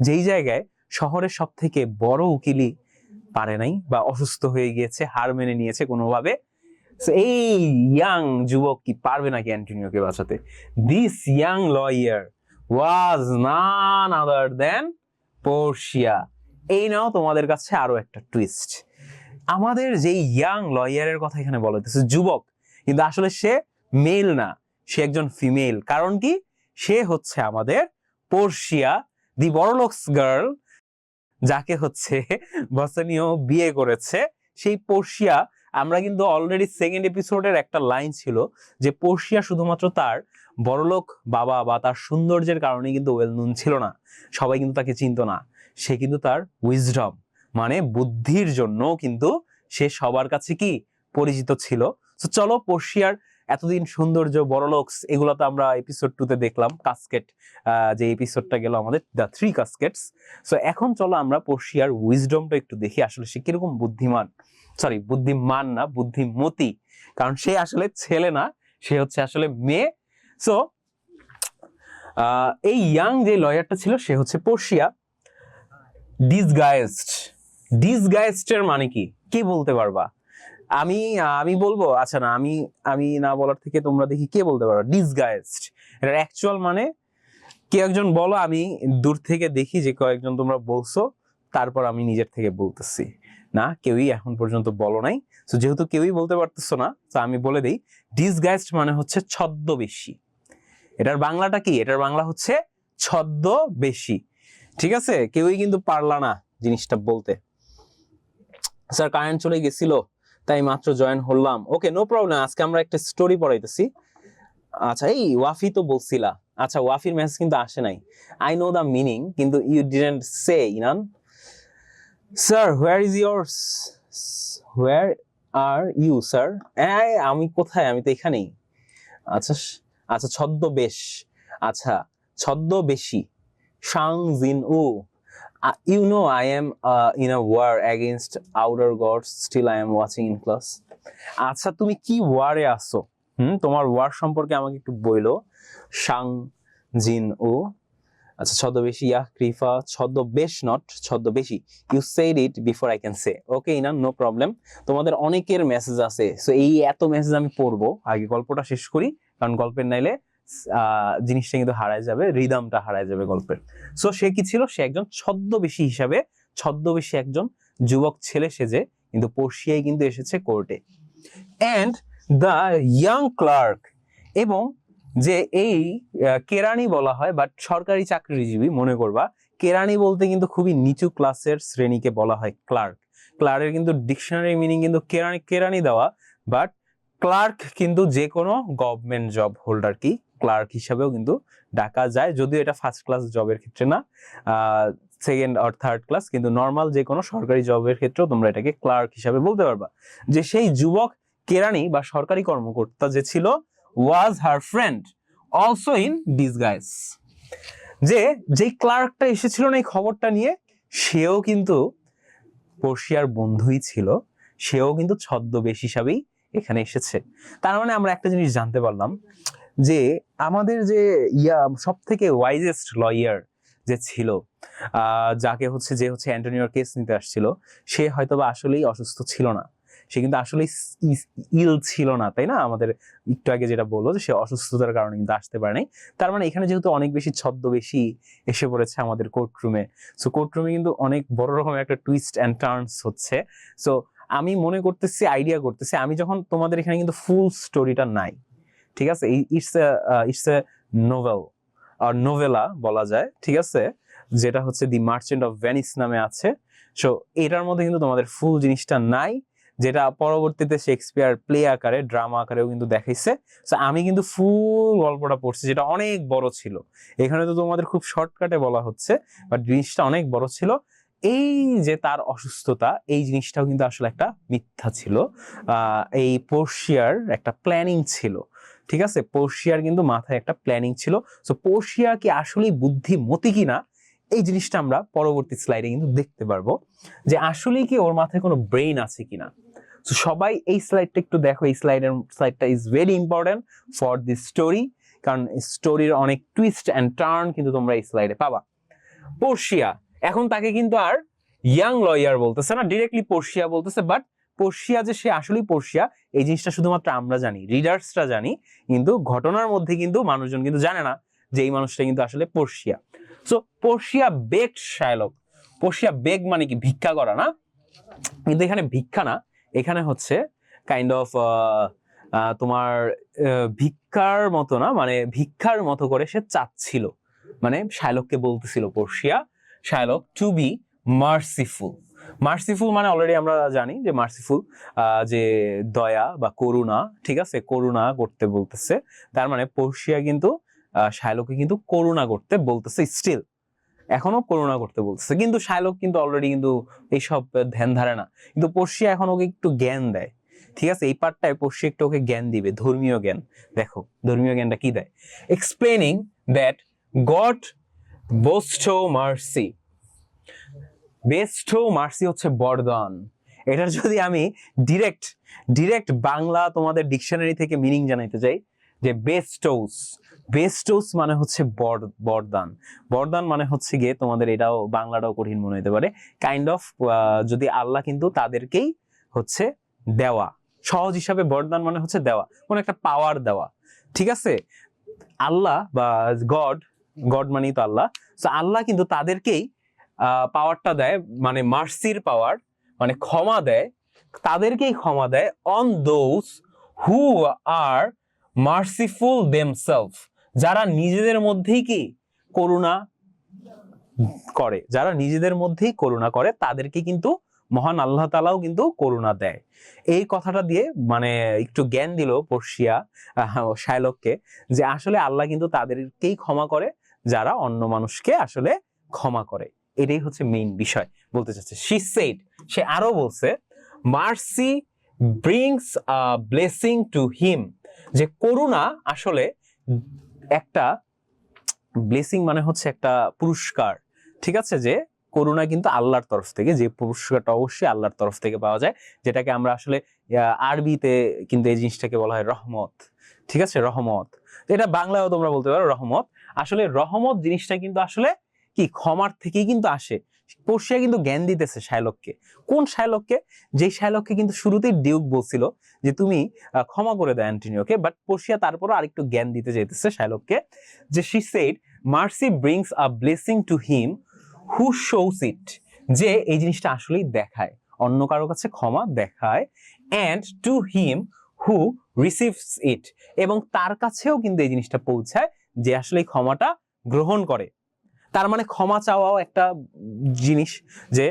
যেই জায়গায় শহরের সব থেকে বড় উকিলই পারে নাই, বা অসুস্থ হয়ে গিয়েছে, হার মেনে নিয়েছে কোনোভাবে। এই ইয়াং যুবক কি পারবে নাকি অ্যান্টোনিওকে বাঁচাতে? This young lawyer was none other than Portia. এই নাও তোমাদের কাছে আরো একটা টুইস্ট। আমাদের যে ইয়াং লয়ারের কথা এখানে বলা হচ্ছে যুবক, কিন্তু আসলে সে মেল না, সে একজন ফিমেল। কারণ কি, সে হচ্ছে আমাদের পোর্শিয়া, দি বড়লোকস গার্ল, যাকে হচ্ছে বসনিও বিয়ে করেছে। সেই পোর্শিয়া, আমরা কিন্তু অলরেডি সেকেন্ড এপিসোডের একটা লাইন ছিল যে পোর্শিয়া শুধুমাত্র তার বড়লোক বাবা বা তার সৌন্দর্যের কারণে কিন্তু ওয়েল নোন ছিল না, সবাই কিন্তু তাকে চিনতো না, সে কিন্তু তার উইজডম মানে বুদ্ধির জন্য কিন্তু সে সবার কাছে কি পরিচিত ছিল। তো চলো পোর্শিয়ার এতদিন সৌন্দর্য, বড়লোকস, এগুলো তো আমরা এপিসোড 2 তে দেখলাম, কাস্কেট যে এপিসোডটা গেল আমাদের, দ্য 3 কাস্কেটস। সো এখন চলো আমরা পোর্শিয়ার উইজডমটা একটু দেখি, আসলে সে কিরকম বুদ্ধিমান না, বুদ্ধিমতী, কারণ সে আসলে ছেলে না, সে হচ্ছে আসলে মেয়ে। সো এই ইয়াং যে লয়ারটা ছিল সে হচ্ছে পোর্শিয়া। ডিসগাইজড এর মানে কি, কে বলতে পারবা? আমি বলবো, আচ্ছা না, আমি না বলার থেকে তোমরা দেখি কে বলতে পারো ডিসগাইজড এর অ্যাকচুয়াল মানে। কেউ একজন বলো, আমি দূর থেকে দেখি যে কয়েকজন তোমরা বলছো, তারপর আমি নিজের থেকে বলতেছি। না, কেউই এখন পর্যন্ত বলো নাই। তো যেহেতু কেউই বলতে পারতেছো না, তো আমি বলে দিই, ডিসগাইজড মানে হচ্ছে ছদ্মবেশী। এটার বাংলাটা কি? এটার বাংলা হচ্ছে ছদ্মবেশী। ঠিক আছে, কেউই কিন্তু পারলা না জিনিসটা বলতে। স্যার কারেন্ট চলে গেছিল, তাই মাত্র জয়েন হলাম। ওকে, নো প্রবলেম। আজকে আমরা একটা স্টোরি পড়াইতেছি, আচ্ছা এই ওয়াফি তো বলছিলা, আচ্ছা ওয়াফির মেসেজ কিন্তু আসে নাই, আই নো দ্য মিনিং কিন্তু you didn't say Inan. Sir where is yours, where are you sir, আমি কোথায়, আমি তো এখানেই। আচ্ছা আচ্ছা ছদ্মবেশ, আচ্ছা ছদ্মবেশী, শাং জিন উ, you know I am in a war against outer gods, still I am watching in class. আচ্ছা তুমি কি ওয়ারে আছো, তোমার ওয়ার সম্পর্কে আমাকে একটু বইলো। শাং জিন উ, আচ্ছা ছদ্মবেশী, ইয়া ক্রিফা, ছদ্মবেশ নট ছদ্মবেশী, you said it before I can say. Okay Inan, no problem. তোমাদের অনেকের মেসেজ আছে, সো এই এত মেসেজ আমি পড়বো, আগে গল্পটা শেষ করি, কারণ গল্পের নাইলে জিনিসটা কিন্তু হারায় যাবে, রিদমটা হারায় যাবে গল্পের। সো সে কি ছিল, সে একজন ছদ্মবেশী হিসাবে, ছদ্মবেশী একজন যুবক ছেলে সেজে কিন্তু পর্ষিয়ায় কিন্তু এসেছে কোর্টে। অ্যান্ড দ্য ইয়াং ক্লার্ক, এবং যে এই কেরানি বলা হয়, বাট সরকারি চাকরিজীবী মনে করবা, কেরানি বলতে কিন্তু খুবই নিচু ক্লাসের শ্রেণীকে বলা হয় ক্লার্ক। ক্লার্কের কিন্তু ডিকশনারি মিনিং কিন্তু কেরানি, কেরানি দেওয়া, বাট ক্লার্ক কিন্তু যে কোনো গভর্নমেন্ট জব হোল্ডার কি ক্লার্ক হিসাবেও কিন্তু ডাকা যায়, যদিও এটা ফার্স্ট ক্লাস জবের ক্ষেত্রে না, সেকেন্ড আর থার্ড ক্লাস, কিন্তু নর্মাল যে কোনো সরকারি জবের ক্ষেত্রেও তোমরা এটাকে ক্লার্ক হিসাবে বলতে পারবা। যে সেই যুবক কেরানি বা সরকারি কর্মকর্তা যে ছিল, was her friend also in disguise, যে ক্লার্কটা এসেছিল না এই খবরটা নিয়ে, সেও কিন্তু পর্ষিয়ার বন্ধুই ছিল, সেও কিন্তু ছদ্মবেশ হিসাবেই এখানে এসেছে। তার মানে আমরা একটা জিনিস জানতে পারলাম, যে আমাদের যে সব থেকে ওয়াইজেস্ট লয়ার যে ছিল, যাকে হচ্ছে যে হচ্ছে অ্যান্টোনিওর কেস নিতে আসছিল, সে হয়তোবা আসলেই অসুস্থ ছিল না, সে কিন্তু আসলে ইল ছিল না, তাই না? আমাদের একটু আগে যেটা বললো যে সে অসুস্থতার কারণে কিন্তু আসতে পারে নাই। তার মানে এখানে যেহেতু অনেক বেশি ছদ্মবেশী এসে পড়েছে আমাদের কোর্টরুমে, সো কোর্টরুমে কিন্তু অনেক বড় রকমের একটা টুইস্ট অ্যান্ড টার্নস হচ্ছে। সো আমি মনে করতেছি, আইডিয়া করতেছি, আমি যখন তোমাদের এখানে কিন্তু ফুল স্টোরিটা নাই, ঠিক আছে, ইটস এ নোভেল আর নোভেলা বলা যায়, ঠিক আছে, যেটা হচ্ছে দি মার্চেন্ট অফ ভেনিস নামে আছে। সো এটার মধ্যে কিন্তু তোমাদের ফুল জিনিসটা নাই, যেটা পরবর্তীতে শেক্সপিয়ার প্লে আকারে, ড্রামা আকারেও কিন্তু দেখাইছে। সো আমি কিন্তু ফুল গল্পটা পড়ছি, যেটা অনেক বড় ছিল। এখানে তো তোমাদের খুব শর্টকাটে বলা হচ্ছে, বাট জিনিসটা অনেক বড় ছিল। এই যে তার অসুস্থতা, এই জিনিসটাও কিন্তু আসলে একটা মিথ্যা ছিল, এই পর্ষিয়ার একটা প্ল্যানিং ছিল, ঠিক আছে, পর্ষিয়ার কিন্তু মাথায় একটা প্ল্যানিং ছিল। সো পর্ষিয়া কি আসলেই বুদ্ধিমতী কিনা, এই জিনিসটা আমরা পরবর্তী স্লাইডে কিন্তু দেখতে পারবো, যে আসলেই কি ওর মাথায় কোনো ব্রেইন আছে কিনা। সো সবাই এই স্লাইডটা একটু দেখো, এই স্লাইডটা is very important for this story, কারণ স্টোরির অনেক টুইস্ট অ্যান্ড টার্ন কিন্তু তোমরা এই স্লাইডে পাবা। পর্ষিয়া, এখন তাকে কিন্তু আর ইয়াং লয়ার বলতেছে না, ডিরেক্টলি পর্ষিয়া বলতেছে, বাট পর্ষিয়া যে সে আসলেই পর্ষিয়া, এই জিনিসটা শুধুমাত্র আমরা জানি, রিডার্সরা জানি, কিন্তু ঘটনার মধ্যে কিন্তু মানুষজন কিন্তু জানে না যে এই মানুষটা কিন্তু আসলে পর্ষিয়া। সো পর্ষিয়া বেগড শায়লক, পর্ষিয়া বেগ মানে কি ভিক্ষা করা না, কিন্তু এখানে ভিক্ষা না, এখানে হচ্ছে কাইন্ড অফ তোমার ভিক্ষার মতো না, মানে ভিক্ষার মতো করে সে চাচ্ছিল, মানে শায়লককে বলতেছিল পর্ষিয়া, শায়লক টু বি মার্সিফুল। মার্সিফুল মানে অলরেডি আমরা জানি যে মার্সিফুল যে দয়া বা করুণা, ঠিক আছে, করুণা করতে বলতেছে। তার মানে পর্ষিয়া কিন্তু শায়লককে কিন্তু করুণা করতে বলতেছে, স্টিল এখনো করুণা করতে বলতেছে, কিন্তু শায়লক কিন্তু অলরেডি কিন্তু এইসব ধ্যান ধারে না, কিন্তু পর্ষিয়া এখন ওকে একটু জ্ঞান দেয়, ঠিক আছে, এই পার্টটায় পর্ষিয়া একটু ওকে জ্ঞান দিবে, ধর্মীয় জ্ঞান। দেখো ধর্মীয় জ্ঞানটা কি দেয়, explaining that God bestow mercy, bestow mercy হচ্ছে বরদান। এটার যদি আমি ডিরেক্ট বাংলা তোমাদের ডিকশনারি থেকে মিনিং জানাইতে চাই, যে বেস্টোস, বেস্টোস মানে হচ্ছে বরদান, বরদান মানে হচ্ছে গিয়ে তোমাদের, এটাও বাংলাটাও কঠিন মনে হতে পারে, কাইন্ড অফ যদি আল্লাহ কিন্তু তাদেরকেই হচ্ছে দেওয়া, সহজ হিসাবে বরদান মানে হচ্ছে দেওয়া, কোন একটা পাওয়ার দেওয়া, ঠিক আছে, আল্লাহ বা গড মানেই তো আল্লাহ, তো আল্লাহ কিন্তু তাদেরকেই পাওয়ারটা দেয়, মানে মার্সির পাওয়ার, মানে ক্ষমা দেয়, তাদেরকেই ক্ষমা দেয় on those who are merciful themselves, যারা নিজেদের মধ্যেই কি করুণা করে, যারা নিজেদের মধ্যেই করুণা করে, তাদেরকে কিন্তু মহান আল্লাহ তাআলাও কিন্তু করুণা দেয়। এই কথাটা দিয়ে মানে একটু জ্ঞান দিল পর্শিয়া শায়লককে, যে আসলে আল্লাহ কিন্তু তাদেরকেই ক্ষমা করে যারা অন্য মানুষকে আসলে ক্ষমা করে। এটাই হচ্ছে মেইন বিষয় বলতে চাচ্ছে। শি সেড, সে আরো বলছে, mercy brings a blessing to him, যে করুণা আসলে একটা ব্লেসিং মানে হচ্ছে একটা পুরস্কার, ঠিক আছে, যে করুণা কিন্তু আল্লাহর তরফ থেকে, যে পুরস্কারটা অবশ্যই আল্লাহর তরফ থেকে পাওয়া যায়, যেটাকে আমরা আসলে আরবিতে কিন্তু এই জিনিসটাকে বলা হয় রহমত, ঠিক আছে, রহমত। এটা বাংলায়ও তোমরা বলতে পারো রহমত। আসলে রহমত জিনিসটা কিন্তু আসলে কি ক্ষমার থেকেই কিন্তু আসে। পর্শিয়া কিন্তু জ্ঞান দিতেছে শায়লককে। কোন শায়লককে? যেই শায়লককে কিন্তু শুরুতেই ডিউক বলছিল যে তুমি ক্ষমা করে দাও অ্যান্টনিওকে, বাট পর্শিয়া তারপরও আরেকটু জ্ঞান দিতে চাইতেছে শায়লককে, যে she said mercy brings a blessing to him who shows it, যে এই জিনিসটা আসলেই দেখায়, অন্য কারো কাছে ক্ষমা দেখায়, and to him who receives it, এবং তার কাছেও কিন্তু এই জিনিসটা পৌঁছায় যে আসলে এই ক্ষমাটা গ্রহণ করে। তার মানে ক্ষমা চাওয়াও একটা জিনিস, যে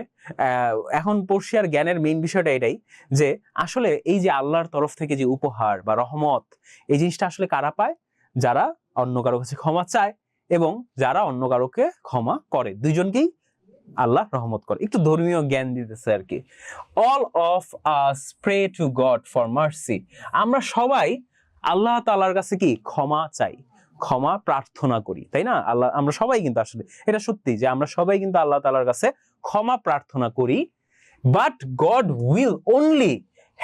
এখন পর্শিয়ার জ্ঞানের মেইন বিষয়টা এটাই, যে আসলে এই যে আল্লাহর তরফ থেকে যে উপহার বা রহমত, এই জিনিসটা আসলে কারা পায়? যারা অন্য কারো কাছে ক্ষমা চায় এবং যারা অন্য কারোকে ক্ষমা করে, দুইজনকেই আল্লাহ রহমত করে। একটু ধর্মীয় জ্ঞান দিতেছে আর কি। All of us pray to God for mercy, আমরা সবাই আল্লাহ তাআলার কাছে কি ক্ষমা চাই, ক্ষমা প্রার্থনা করি, তাই না? আল্লাহ, আমরা সবাই কিন্তু আসলে এটা সত্যি যে আমরা সবাই কিন্তু আল্লাহ তাআলার কাছে ক্ষমা প্রার্থনা করি, but God will only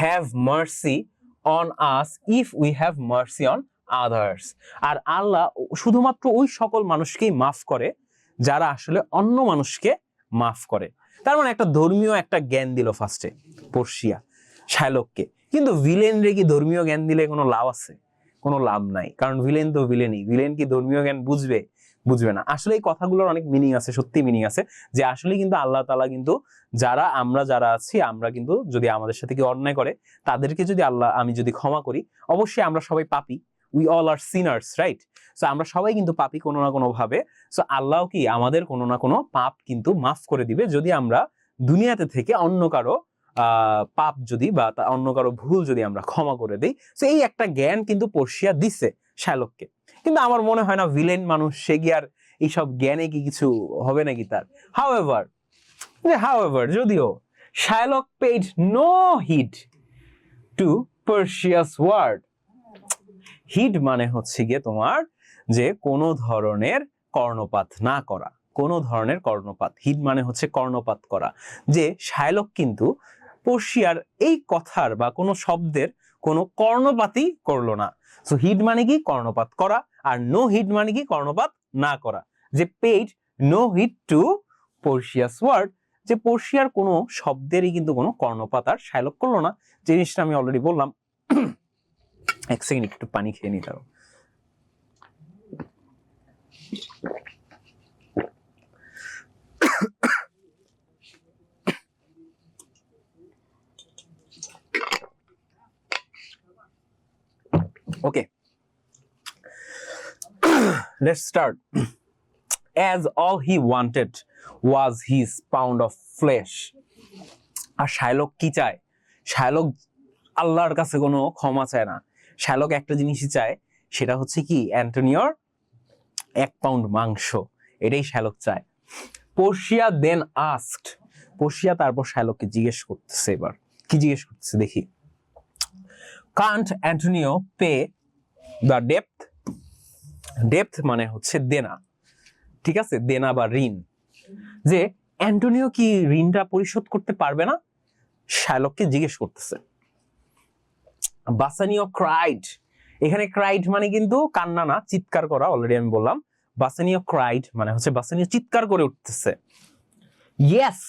have mercy on us if we have mercy on others, আর আল্লাহ শুধুমাত্র ওই সকল মানুষকেই মাফ করে যারা আসলে অন্য মানুষকে মাফ করে। তার মানে একটা ধর্মীয় একটা জ্ঞান দিল ফার্স্টে পর্শিয়া শায়লককে। কিন্তু ভিলেন রে কি ধর্মীয় জ্ঞান দিলে কোনো লাভ আছে? কোনো লাভ নাই, কারণ ভিলেন তো ভিলেনই। ভিলেন কি ধর্মীয় জ্ঞান বুঝবে? বুঝবে না। আসলে এই কথাগুলোর অনেক মিনিং আছে, সত্যি মিনিং আছে, যে আসলে কিন্তু আল্লাহ তাআলা কিন্তু যারা আছি, আমরা কিন্তু যদি আমাদের সাথে কেউ অন্যায় করে, তাদেরকে যদি আমি যদি ক্ষমা করি, অবশ্যই আমরা সবাই পাপী, we all are sinners, right? So আমরা সবাই কিন্তু পাপী কোনো না কোনো ভাবে। সো আল্লাহ কি আমাদের কোনো না কোনো পাপ কিন্তু মাফ করে দিবে যদি আমরা দুনিয়াতে থেকে অন্য কারো পাপ যদি বা অন্য কারো ভুল যদি আমরা ক্ষমা করে দিই। সো এই একটা জ্ঞান কিন্তু পর্শিয়া দিচ্ছে শায়লককে। কিন্তু আমার মনে হয় না ভিলেন মানুষ, সে কি আর এইসব জ্ঞানে কি কিছু হবে নাকি তার। হাউএভার যদিও শায়লক পেইড নো হিড টু পর্শিয়াস ওয়ার্ড। হিড মানে হচ্ছে গিয়ে তোমার যে কোনো ধরনের কর্ণপাত না করা, কোনো ধরনের কর্ণপাত। হিড মানে হচ্ছে কর্ণপাত করা, যে শায়লক কিন্তু পর্শিয়ার এই কথার বা কোনো শব্দের কোনো কর্ণপাতই করলো না। সো হিড মানে কি? কর্ণপাত করা। আর নো হিড মানে কি? কর্ণপাত না করা। যে পেইড নো হিড টু পর্শিয়াস ওয়ার্ড, যে পর্শিয়ার কোনো শব্দেরই কিন্তু কোনো কর্ণপাত আর শায়লক করলো না। জিনিসটা আমি অলরেডি বললাম। এক সেকেন্ড, একটু পানি খেয়ে নিতে হবে। Okay, let's start. As all he wanted was his pound of flesh. আর শায়লক কি চায়? শায়লক আল্লাহর কাছে কোনো ক্ষমা চায় না। শায়লক একটা জিনিসই চায়, সেটা হচ্ছে কি? অ্যান্টনিওর 1 পাউন্ড মাংস। এটাই শায়লক চায়। পর্শিয়া দেন আস্কড, পর্শিয়া তারপর শায়লককে জিজ্ঞেস করতেছে। এবার কি জিজ্ঞেস করতেছে দেখি। Can't Antonio pay the depth, depth মানে হচ্ছে দেনা, ঠিক আছে, দেনা বা ঋণ। যে অ্যান্টনিও কি ঋণটা পরিশোধ করতে পারবে না? শায়লককে জিজ্ঞেস করতেছে। বাসানিও ক্রাইড, এখানে ক্রাইড মানে কিন্তু কান্না না, চিৎকার করা, অলরেডি আমি বললাম। বাসানিও ক্রাইড মানে হচ্ছে বাসানিও চিৎকার করে উঠতেছে। ইয়েস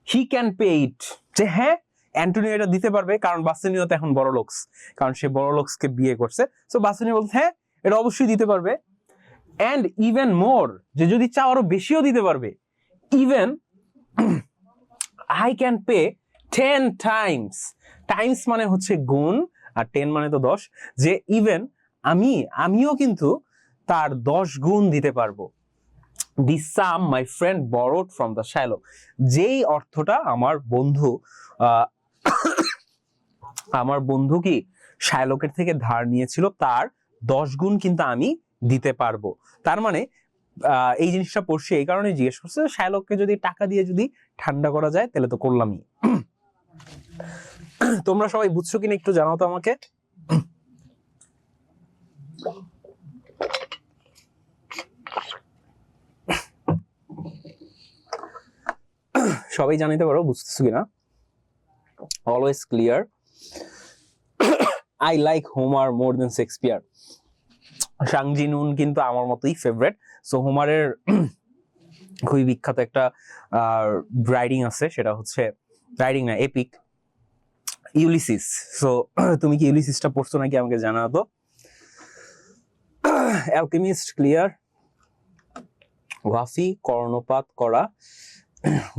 হি ক্যান পে ইট, যে হ্যাঁ অ্যান্টনিও এটা দিতে পারবে, কারণ বাসানিও তো এখন বড় লোকস, কারণ সে বড় লোকসকে বিয়ে করছে। সো বাসানিও বলছে হ্যাঁ এটা অবশ্যই দিতে পারবে। অ্যান্ড ইভেন মোর, যে যদি চাও আরো বেশিও দিতে পারবে। Even I can pay 10 Times, Times মানে হচ্ছে গুণ, আর 10 মানে তো 10, যে ইভেন আমিও কিন্তু তার 10 গুণ দিতে পারবো। The sum my friend borrowed from the Shylock, যেই অর্থটা আমার বন্ধু কি শাইলকের থেকে ধার নিয়েছিল তার 10 গুণ কিন্তু আমি দিতে পারবো। তার মানে এই জিনিসটা পড়ছি এই কারণে জিজ্ঞেস করছে, শাইলককে যদি টাকা দিয়ে যদি ঠান্ডা করা যায় তাহলে তো করলামই। তোমরা সবাই বুঝছো কিনা একটু জানাও তো আমাকে। সবাই জানাইতে পারো বুঝতেছো কিনা। Always clear. I like Homer more than Shakespeare. শাং জি নুন কিন্তু আমার মতোই ফেভারিট। সো হোমারের খুবই বিখ্যাত একটা রাইডিং আছে, সেটা হচ্ছে রাইডিং না, এপিক, ইউলিসিস। সো তুমি কি ইউলিসিসটা পড়ছো নাকি আমাকে জানাও তো। Alchemist clear. ওয়াফি কর্ণপাত করা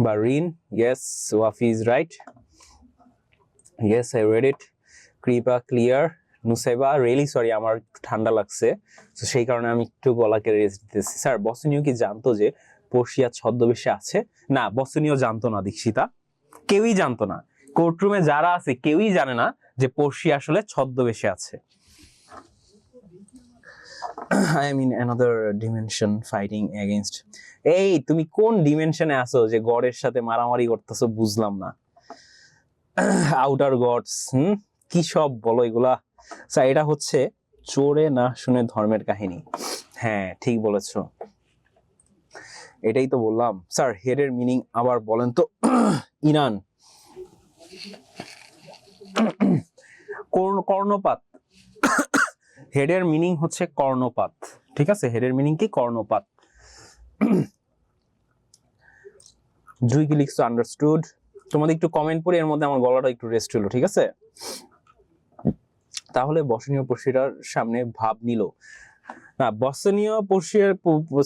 বা ঋণ, yes Wafi is right, yes I red ইট। কৃপা ক্লিয়ার। নুসাইবা রিয়েলি সরি, আমার ঠান্ডা লাগছে তো সেই কারণে আমি একটু গলাকে রেস্ট দিতেছি। স্যার বসনীয় কি জানতো যে পর্ষিয়া ছদ্মবেশে আছে? না, বসনীয় জানতো না দীক্ষিতা, কেউই জানতো না। কোর্টরুমে যারা আছে কেউই জানে না যে পর্ষিয়া আসলে ছদ্মবেশে আছে। I am in another dimension fighting against. এই তুমি কোন ডিমেনশনে আছো যে গডের সাথে মারামারি করতেছো বুঝলাম না। আউটার গডস, কি সব বলো এগুলা। স্যার এটা হচ্ছে চোরে না শুনে ধর্মের কাহিনী। হ্যাঁ ঠিক বলেছো, এটাই তো বললাম। স্যার হেডের মিনিং আবার বলেন তো। ইনান কর্ণপাত, হেডের মিনিং হচ্ছে কর্ণপাত, ঠিক আছে, হেডের মিনিং কি কর্ণপাত। জুই কি লিখছো আন্ডারস্টুড। তোমাদের একটু কমেন্ট পড়ি, এর মধ্যে আমার গলাটা একটু রেস্ট হলো, ঠিক আছে। তাহলে বসনীয় পর্ষিয়ার সামনে ভাব নিল না, বসনীয় পর্ষিয়ার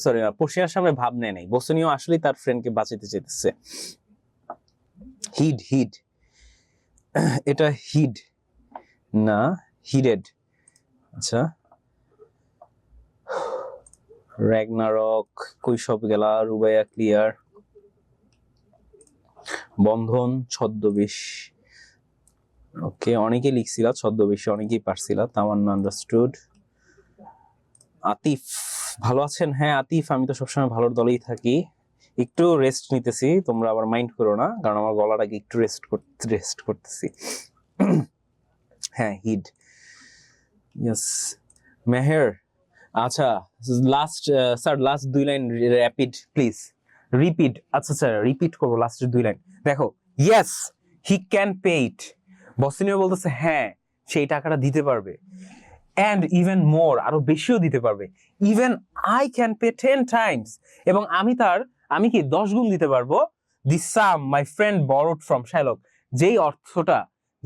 সরি না, পর্ষিয়ার সামনে ভাব নেয় নাই, বসনীয় আসলে তার ফ্রেন্ডকে বাঁচাতে চেয়েছে। হিড এটা হিড না হিডেড। আচ্ছা র্যাগনারক, কৈশব গেলা, রুবাইয়া ক্লিয়ার। বন্ধন ছদ্মবেশ, ওকে অনেকেই লিখছিলা ছদ্মবেশে, অনেকেই পারছিলা। তামান্না আন্ডারস্টুড। আতিফ ভালো আছেন? হ্যাঁ আতিফ, আমি তো সবসময় ভালোর দলেই থাকি, একটু রেস্ট নিতেছি, তোমরা আবার মাইন্ড করো না, কারণ আমার গলাটাকে একটু রেস্ট করতেছি। হ্যাঁ হিড, ইয়েস। মেহের, আচ্ছা last sir last 2 line rapid please repeat. আচ্ছা স্যার রিপিট করবো লাস্টের 2 লাইন। দেখো ইয়েস হি ক্যান পে ইট, বসনীয় বলতেছে হ্যাঁ সেই টাকাটা দিতে পারবে, and even more আরো বেশিও দিতে পারবে। even I can pay 10 times, এবং আমি কি 10 গুণ দিতে পারবো। the sum my friend borrowed from Shylock,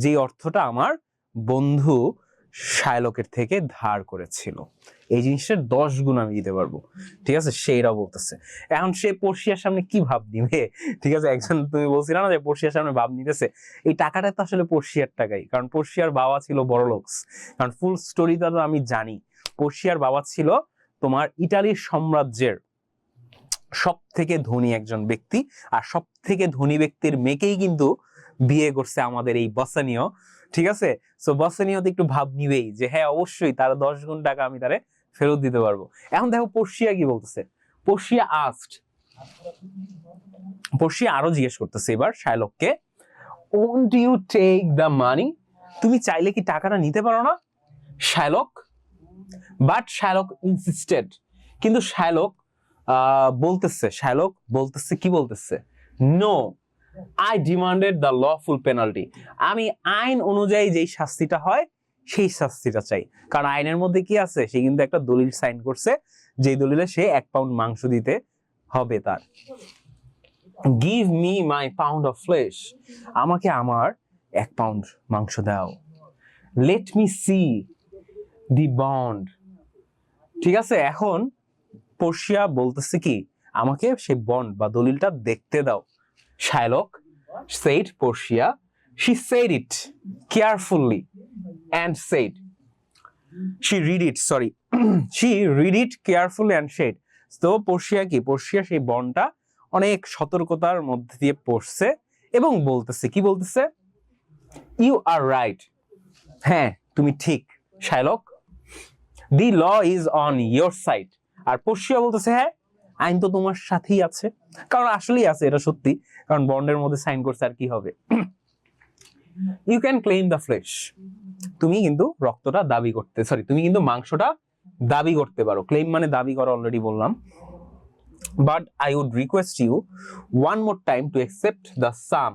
যেই অর্থটা আমার বন্ধু শাইলকের থেকে ধার করেছিল, এই জিনিসের 10 গুণ আমি দিতে পারবো, ঠিক আছে, সেইটা বলতেছে। এখন সে পর্ষিয়ার সামনে কি ভাব দিবে, ঠিক আছে, একজন তুমি বলছিলে না যে পর্ষিয়ার সামনে ভাব নিতেছে, এই টাকাটা তো আসলে পর্ষিয়ার টাকাই, কারণ পর্ষিয়ার বাবা ছিল বড়লোকস। কারণ ফুল স্টোরিটা তো আমি জানি, পর্ষিয়ার বাবা ছিল তোমার ইটালির সাম্রাজ্যের সব থেকে ধনী একজন ব্যক্তি, আর সব থেকে ধনী ব্যক্তির মেয়েকেই কিন্তু বিয়ে করছে আমাদের এই বসনীয়, ঠিক আছে। সো বসনীয় তো একটু ভাব নিবেই যে হ্যাঁ অবশ্যই তার 10 গুণ টাকা আমি তারে ফেরত দিতে পারবো। এখন দেখো পর্ষিয়া কি বলতেছে, পর্ষিয়া আরো জিজ্ঞেস করতেছে এবার শাইলককে, won't you take the money, তুমি চাইলে কি টাকাটা নিতে পারো না। শাইলক শাইলক ইনসিস্টেড, কিন্তু শাইলক বলতেছে কি বলতেছে, no I demanded the lawful penalty, আমি আইন অনুযায়ী যেই শাস্তিটা হয় সেই শাস্তিটা চাই। কারণ আইনের মধ্যে কি আছে, সে কিন্তু একটা দলিল সাইন করছে, যেই দলিলে সে 1 পাউন্ড মাংস দিতে হবে তার। Give me my pound of flash, আমাকে আমার 1 পাউন্ড মাংস দাও। লেট মি সি দি বন্ড, ঠিক আছে। এখন পর্ষিয়া বলতেছে কি, আমাকে সেই বন্ড বা দলিলটা দেখতে দাও। Shylock said Portia, she said it carefully and said, she read it carefully and said, তো পোর্শিয়া কি, পোর্শিয়া সেই বনটা অনেক সতর্কতার মধ্যে দিয়ে পড়ছে এবং বলতেছে, কি বলতেছে, ইউ আর রাইট, হ্যাঁ তুমি ঠিক Sherlock, the law is on your side. আর পোর্শিয়া বলতেছে হ্যাঁ আইন তো তোমার সাথেই আছে, কারণ আসলেই আছে, এটা সত্যি, কারণ বন্ডের মধ্যে সাইন করছে, আর কি হবে। You can claim the flesh, তুমি কিন্তু রক্তটা দাবি করতে, সরি তুমি কিন্তু মাংসটা দাবি করতে পারো, ক্লেম মানে দাবি করা, অলরেডি বললাম। But I would request you one more time to accept the sum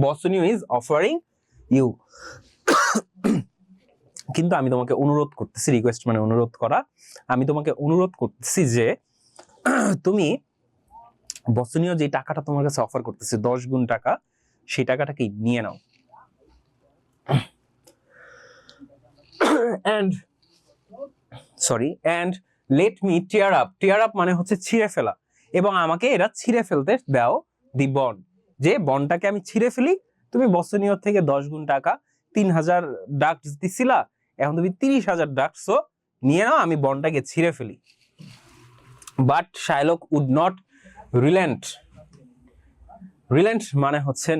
Bassanio is offering you. কিন্তু আমি তোমাকে অনুরোধ করতেছি, রিকোয়েস্ট মানে অনুরোধ করা, আমি তোমাকে অনুরোধ করতেছি যে তুমি বসনীয় যে টাকাটা তোমার কাছে অফার করতেছে 10 গুণ টাকা, সেই টাকাটাকে নিয়ে নাও। and let me tear up মানে হচ্ছে ছিঁড়ে ফেলা, এবং আমাকে এটা ছিঁড়ে ফেলতে দাও, দি বন্ড, যে বন্ডটাকে আমি ছিঁড়ে ফেলি। তুমি বসনীয় থেকে 10 গুণ টাকা 3000 ডাকস দিছিলা, এখন তুমি 30,000 ডাকসও নিয়ে নাও, আমি বন্ডটাকে ছিঁড়ে ফেলি। বাট শার্লক উড নট রিলেন্ট মানে হচ্ছে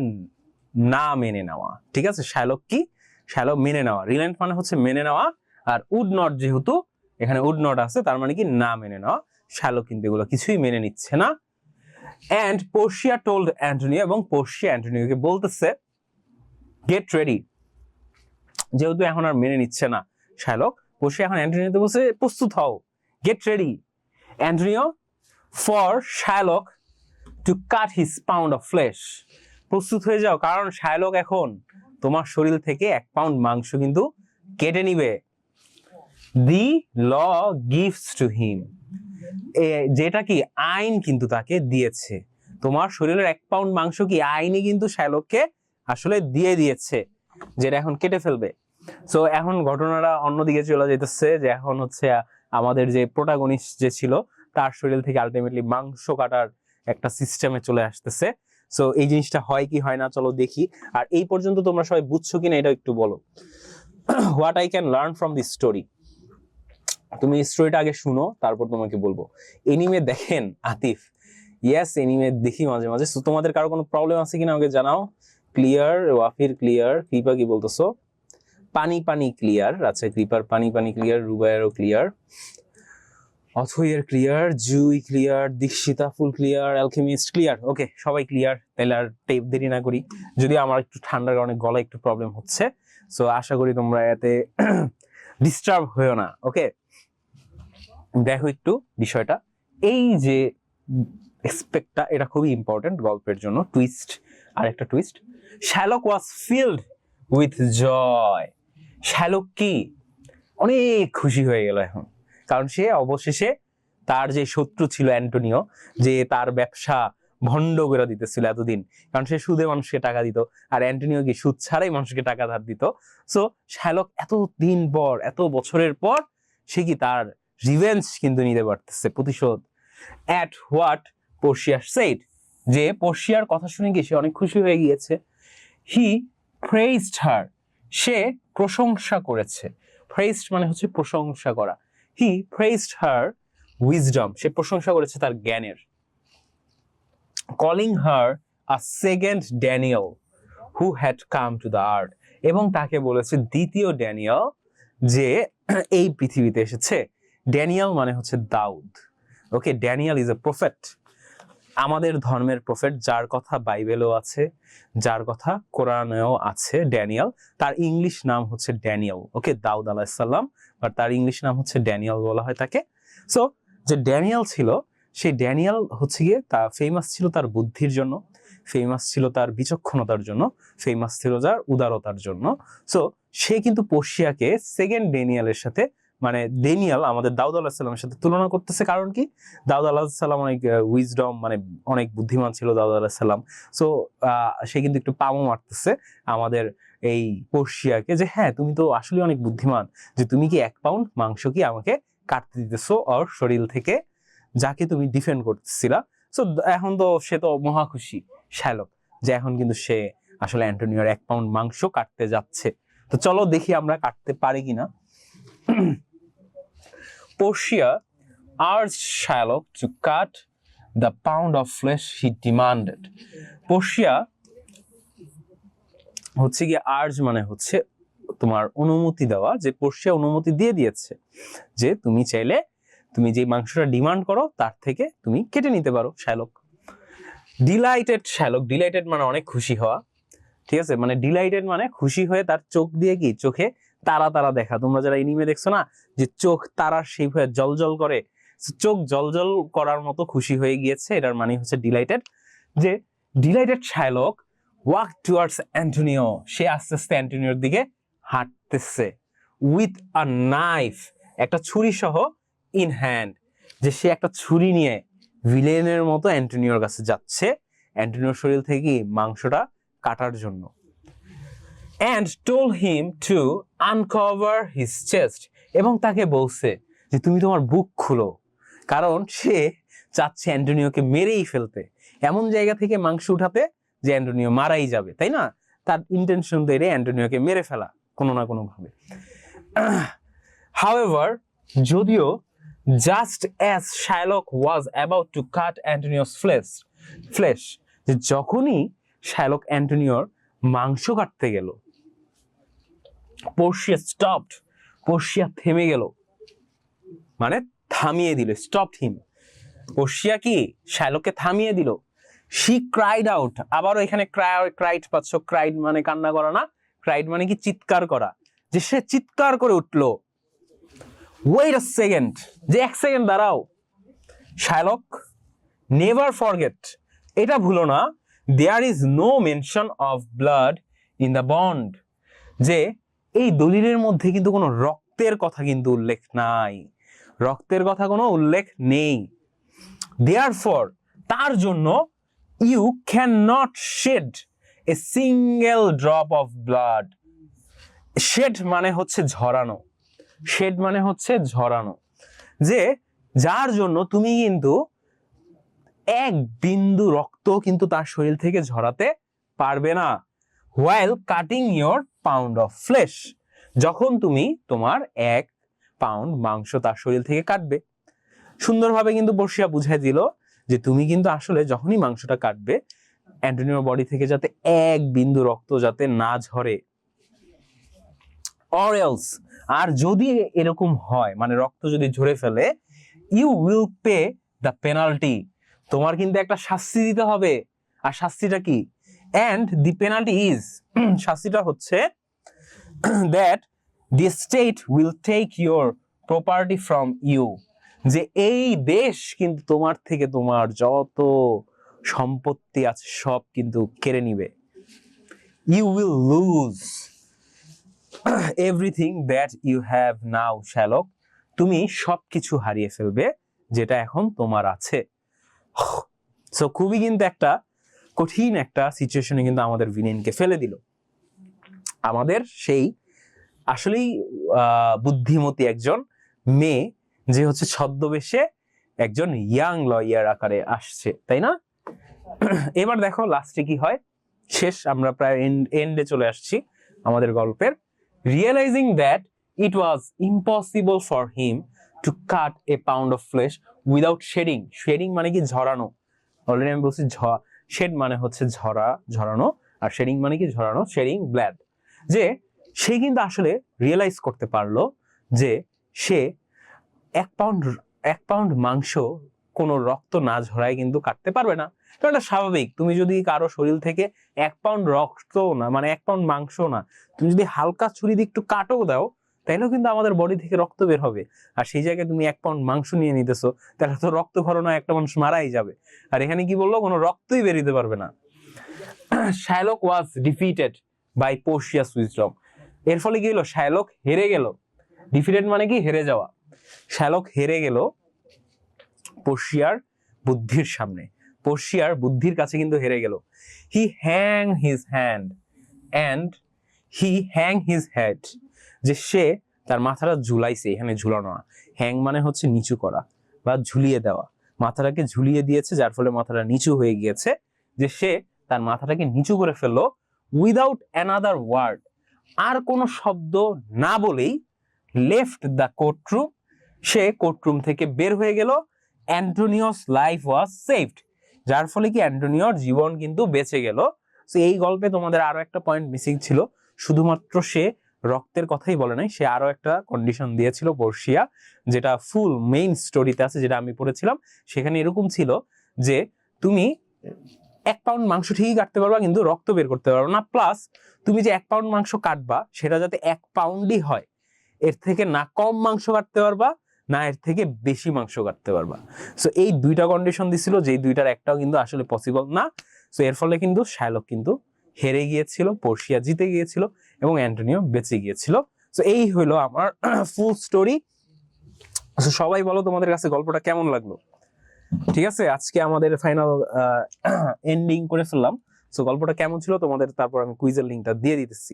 না মেনে নেওয়া, ঠিক আছে। শার্লক কি, শার্লক মেনে নেওয়া, রিলেন্ট মানে হচ্ছে মেনে নেওয়া, আর উড নট যেহেতু এখানে উড নট আছে, তার মানে কি না মেনে নেওয়া। শার্লক কিন্তু এগুলো কিছুই মেনে নিচ্ছে না। এন্ড পোর্শিয়া টোল্ড অ্যান্টনিও, এবং পোর্শিয়া অ্যান্টনিওকে বলতেছে গেট রেডি, যেহেতু এখন আর মেনে নিচ্ছে না শার্লক, পোর্শিয়া এখন অ্যান্টনিওতে বলছে প্রস্তুত হও, get ready Antonio for Sherlock two cut his pound of flash, প্রস্তুত হয়ে যাও, কারণ শার্লক এখন তোমার শরীর থেকে 1 পাউন্ড মাংস কিন্তু কেটে নিবে। দি ল গিভস টু হিম, যেটা কি আইন কিন্তু তাকে দিয়েছে, তোমার শরীরের 1 পাউন্ড মাংস কি আইনে কিন্তু শার্লককে আসলে দিয়ে দিয়েছে, যেটা এখন কেটে ফেলবে। সো এখন ঘটনাটা অন্যদিকে চলে যেতেছে, যে এখন হচ্ছে আমাদের যে প্রোটাগনিস্ট যে ছিল তার শরীর থেকে আলটিমেটলি মাংস কাটার একটা সিস্টেমে চলে আসতেছে। সো এই জিনিসটা হয় কি হয় না চলো দেখি। আর এই পর্যন্ত তোমরা সবাই বুঝছো কিনা এটা একটু বলো। What I can learn from this story, তুমি স্টোরিটা আগে শুনো, তারপর তোমাকে বলবো। এনিমে দেখেন আতিফ? ইয়েস এনিমে দেখি মাঝে মাঝে। সো তোমাদের কারো কোনো প্রবলেম আছে কিনা আমাকে জানাও। ক্লিয়ার, ওয়াফির ক্লিয়ার, কৃপা কি বলতেছো? পানি পানি ক্লিয়ার, আচ্ছা কৃপার পানি পানি ক্লিয়ার, রুবায়েরও ক্লিয়ার, অথইয়ের clear, Jui clear, Dikshita full clear, alchemist clear. Okay সবাই ক্লিয়ার, তাহলে আর টেপ দেরি না করি, যদিও আমার একটু ঠান্ডার কারণে গলায় একটু প্রবলেম হচ্ছে। সো আশা করি তোমরা এতে ডিস্টার্ব হয়েও না। ওকে দেখো একটু বিষয়টা, এই যে এক্সপেক্টটা, এটা খুবই ইম্পর্টেন্ট গল্পের জন্য। টুইস্ট, আর একটা twist, Sherlock was filled with joy. Sherlock কি অনেক খুশি হয়ে গেল এখন, কারণ সে অবশেষে তার যে শত্রু ছিল অ্যান্টনিও, যে তার ব্যবসা ভণ্ড করে দিতেছিল এতদিন, কারণ সে সুদে মানুষকে টাকা দিত, আর অ্যান্টনিও কি সুদ ছাড়াই মানুষকে টাকা ধার দিত। সো শার্লক এত দিন পর, এত বছরের পর সে কি তার রিভেঞ্জ কিন্তু নিতে পারতেছে, প্রতিশোধ। অ্যাট হোয়াট পোর্শিয়া সেড, যে পোর্শিয়ার কথা শুনে কি সে অনেক খুশি হয়ে গিয়েছে। হি প্রেইজড হার, সে প্রশংসা করেছে। প্রেইজড মানে হচ্ছে প্রশংসা করা। হি প্রেইজড হার উইজডম, সে প্রশংসা করেছে তার জ্ঞানের। Calling her a second Daniel who had come to the earth, এবং তাকে বলেছে দ্বিতীয় ড্যানিয়েল যে এই পৃথিবীতে এসেছে। ড্যানিয়েল মানে হচ্ছে দাউদ। ওকে, ড্যানিয়েল ইজ এ প্রফেট, আমাদের ধর্মের প্রফেট, যার কথা বাইবেলেও আছে, যার কথা কোরআনেও আছে। ড্যানিয়েল, তার ইংলিশ নাম হচ্ছে ড্যানিয়েল। ওকে, দাউদ আলাইহিস সালাম, বাট তার ইংলিশ নাম হচ্ছে ড্যানিয়েল বলা হয় তাকে। সো যে ড্যানিয়েল ছিল, সেই ড্যানিয়েল হচ্ছে গিয়ে তার ফেমাস ছিল তার বুদ্ধির জন্য, ফেমাস ছিল তার বিচক্ষণতার জন্য, ফেমাস ছিল তার উদারতার জন্য। সো সে কিন্তু পোর্শিয়াকে সেকেন্ড ড্যানিয়েলের সাথে, মানে ড্যানিয়েল আমাদের দাউদ আলাইহিস সালামের সাথে তুলনা করতেছে। কারণ কি, দাউদ আলাইহিস সালাম অনেক উইজডম, মানে অনেক বুদ্ধিমান ছিল দাউদ আলাইহিস সালাম। সো সে কিন্তু একটু পামো মারতেছে আমাদের এই পোর্শিয়াকে, যে হ্যাঁ তুমি তো আসলে অনেক বুদ্ধিমান, যে তুমি কি 1 পাউন্ড মাংস কি আমাকে কাটতে দিতেছো ওর শরীর থেকে, যাকে তুমি ডিফেন্ড করতেছিলা। সো এখন তো সে তো মহা খুশি শার্লক, যে এখন কিন্তু সে আসলে অ্যান্টনিওর 1 পাউন্ড মাংস কাটতে যাচ্ছে। তো চলো দেখি আমরা কাটতে পারি কিনা। Portia urged Shylock to cut the pound of flesh he demanded. Portia হচ্ছে গিয়ে আর্জ মানে হচ্ছে তোমার অনুমতি দেওয়া, যে পোর্শিয়া অনুমতি দিয়ে দিয়েছে যে তুমি চাইলে তুমি যে মাংসটা ডিমান্ড করো তার থেকে তুমি কেটে নিতে পারো। শাইলক ডিলাইটেড, শাইলক ডিলাইটেড মানে অনেক খুশি হওয়া, ঠিক আছে, মানে ডিলাইটেড মানে খুশি হয়ে তার চোখ দিয়ে কি চোখে তারা তারা দেখা। তোমরা যারা এনিমে দেখছো না যে চোখ তারার সেই হয়ে জলজল করে, চোখ জলজল করার মতো খুশি হয়ে গিয়েছে, এটার মানে হচ্ছে ডিলাইটেড। যে delighted Shylock walk towards Antonio, সে আস্তে আস্তে অ্যান্টোনিওর দিকে হাঁটতেছে, উইথ আ নাইফ, একটা ছুরি সহ, ইন হ্যান্ড, যে সে একটা ছুরি নিয়ে ভিলেনের মতো অ্যান্টোনিওর কাছে যাচ্ছে অ্যান্টোনিওর শরীর থেকে মাংসটা কাটার জন্য। and told him to uncover his chest, এবং তাকে বলছে যে তুমি তোমার বুক খুলো, কারণ সে চাচ্ছে অ্যান্টোনিওকে মেরেই ফেলতে, এমন জায়গা থেকে মাংস উঠাতে যে অ্যান্টোনিও মারাই যাবে, তাই না? তার ইন্টেনশন দিয়ে অ্যান্টোনিওকে মেরে ফেলা কোনো না কোনো ভাবে। However, যদিও just as Shylock was about to cut Antonio's flesh, যে যখনই শাইলক অ্যান্টোনিওর মাংস কাটতে গেল, পোর্শিয়া স্টপড, পোর্শিয়া থেমে গেল, মানে থামিয়ে দিল, স্টপড হিম, পোর্শিয়া কি শাইলককে থামিয়ে দিল। শি ক্রাইড আউট, আবারও এখানে ক্রাইড পাচ্ছ, ক্রাইড মানে কান্না করা না, ক্রাইড মানে কি চিৎকার করা, যে সে চিৎকার করে উঠলো, ওয়েট আ সেকেন্ড, যে এক সেকেন্ড দাঁড়াও, শাইলক নেভার ফরগেট, এটা ভুলো না, there is no mention of blood in the bond, যে এই দলিলের মধ্যে কিন্তু কোনো রক্তের কথা কিন্তু উল্লেখ নাই, রক্তের কথা কোনো উল্লেখ নেই। দেয়ারফর, তার জন্য, you can not shed a single drop of blood, shed মানে হচ্ছে ঝরানো, শেড মানে হচ্ছে ঝরানো, যে যার জন্য তুমি কিন্তু এক বিন্দু রক্ত কিন্তু তার শরীর থেকে ঝরাতে পারবে না। while cutting your pound of flesh, যখন তুমি তোমার 1 পাউন্ড মাংস তার শরীর থেকে কাটবে। সুন্দরভাবে কিন্তু পোর্শিয়া বুঝাই দিল যে তুমি কিন্তু আসলে যখনই মাংসটা কাটবে অ্যান্টোনিওর বডি থেকে যাতে এক বিন্দু রক্ত যাতে না ঝরে, or else, আর যদি এরকম হয় মানে রক্ত যদি ঝরে ফেলে, you will pay the penalty, তোমার কিন্তু একটা শাস্তি দিতে হবে। আর শাস্তিটা কি? and the penalty is, শাস্তিটা হচ্ছে that the state will take your property from you, যে এই দেশ কিন্তু তোমার থেকে তোমার যত সম্পত্তি আছে সব কিন্তু কেড়ে নিবে। you will lose everything that you have now, Shylock, তুমি সবকিছু হারিয়ে ফেলবে যেটা এখন তোমার আছে। সো খুবই কিন্তু একটা কঠিন একটা সিচুয়েশনে কিন্তু আমাদের ভিলেনকে ফেলে দিল। আমাদের সেই আসলেই বুদ্ধিমতী একজন মেয়ে যে হচ্ছে ছদ্মবেশে একজন ইয়াং লয়ার আকারে আসছে, তাই না? এবার দেখো লাস্টে কি হয়, শেষ, আমরা প্রায় এন্ডে চলে আসছি আমাদের গল্পের। Realizing that it was impossible for him to cut a pound of flesh without shedding, shedding মানে কি ঝরানো, অলরেডি আমি বলছি শেড মানে হচ্ছে ঝরানো, আর শেডিং মানে কি ঝরানো, শেডিং ব্লাড, যে সে কিন্তু আসলে রিয়েলাইজ করতে পারলো যে সে 1 পাউন্ড মাংস কোনো রক্ত না ঝরায় কিন্তু কাটতে পারবে না। তো এটা স্বাভাবিক, তুমি যদি কারো শরীর থেকে 1 পাউন্ড রক্ত না মানে 1 পাউন্ড মাংস না, তুমি যদি হালকা ছুরি দিয়ে একটু কাটও দাও তাহলেও কিন্তু আমাদের বডি থেকে রক্ত বের হবে। আর সেই জায়গায় তুমি 1 পাউন্ড মাংস নিয়ে নিতেছো, তাহলে তো রক্ত ঘরনা একটা মানুষ মারাই যাবে। আর এখানে কি বললো, কোনো রক্তই বেরিয়ে পারবে না। Shylock was defeated by Portia's wisdom, এর ফলে কি হলো, শাইলক হেরে গেল। ডিফিটেড মানে কি হেরে যাওয়া, শাইলক হেরে গেল পোর্শিয়ার বুদ্ধির সামনে, পোর্শিয়ার বুদ্ধির কাছে কিন্তু হেরে গেল। He hang his hand and he hang his head, যে সে তার মাথাটা ঝুলাইছে, এখানে ঝুলানো না, হ্যাং মানে হচ্ছে নিচু করা বা ঝুলিয়ে দেওয়া, মাথাটাকে ঝুলিয়ে দিয়েছে যার ফলে মাথাটা নিচু হয়ে গিয়েছে, যে সে তার মাথাটাকে নিচু করে ফেললো উইদাউট অ্যানাদার ওয়ার্ড, আর কোনো শব্দ না বলেই left the courtroom, say courtroom থেকে বের হয়ে গেল, অ্যান্টোনিওস লাইফ ওয়াজ সেভড, যার ফলে কি অ্যান্টোনিওর জীবন কিন্তু বেঁচে গেল। তো এই গল্পে তোমাদের আরো একটা পয়েন্ট মিসিং ছিল, শুধুমাত্র সে রক্তের কথাই বলে নাই, সে আরো একটা কন্ডিশন দিয়েছিল পোর্শিয়া, যেটা ফুল মেইন স্টোরিতে আছে, যেটা আমি পড়েছিলাম। সেখানে এরকম ছিল যে তুমি 1 পাউন্ড মাংস ঠিকই কাটতে পারবা, কিন্তু রক্ত বের করতে পারবা না, প্লাস তুমি যে 1 পাউন্ড মাংস কাটবা সেটা যাতে 1 পাউন্ডই হয়, এর থেকে না কম মাংস কাটতে পারবা না এর থেকে বেশি মাংস কাটতে পারবা। সো এই দুইটা কন্ডিশন দিছিল, যে দুইটার একটাও কিন্তু আসলে পসিবল না। সো এর ফলে কিন্তু শার্লক কিন্তু হেরে গিয়েছিল, পোর্শিয়া জিতে গিয়েছিল এবং অ্যান্টোনিও বেঁচে গিয়েছিল। সো এই হলো আমার ফুল স্টোরি। সবাই বলো তোমাদের কাছে গল্পটা কেমন লাগলো? ঠিক আছে, আজকে আমাদের ফাইনাল এন্ডিং করে ফেললাম। সো গল্পটা কেমন ছিল তোমাদের, তারপর আমি কুইজের লিঙ্কটা দিয়ে দিতেছি।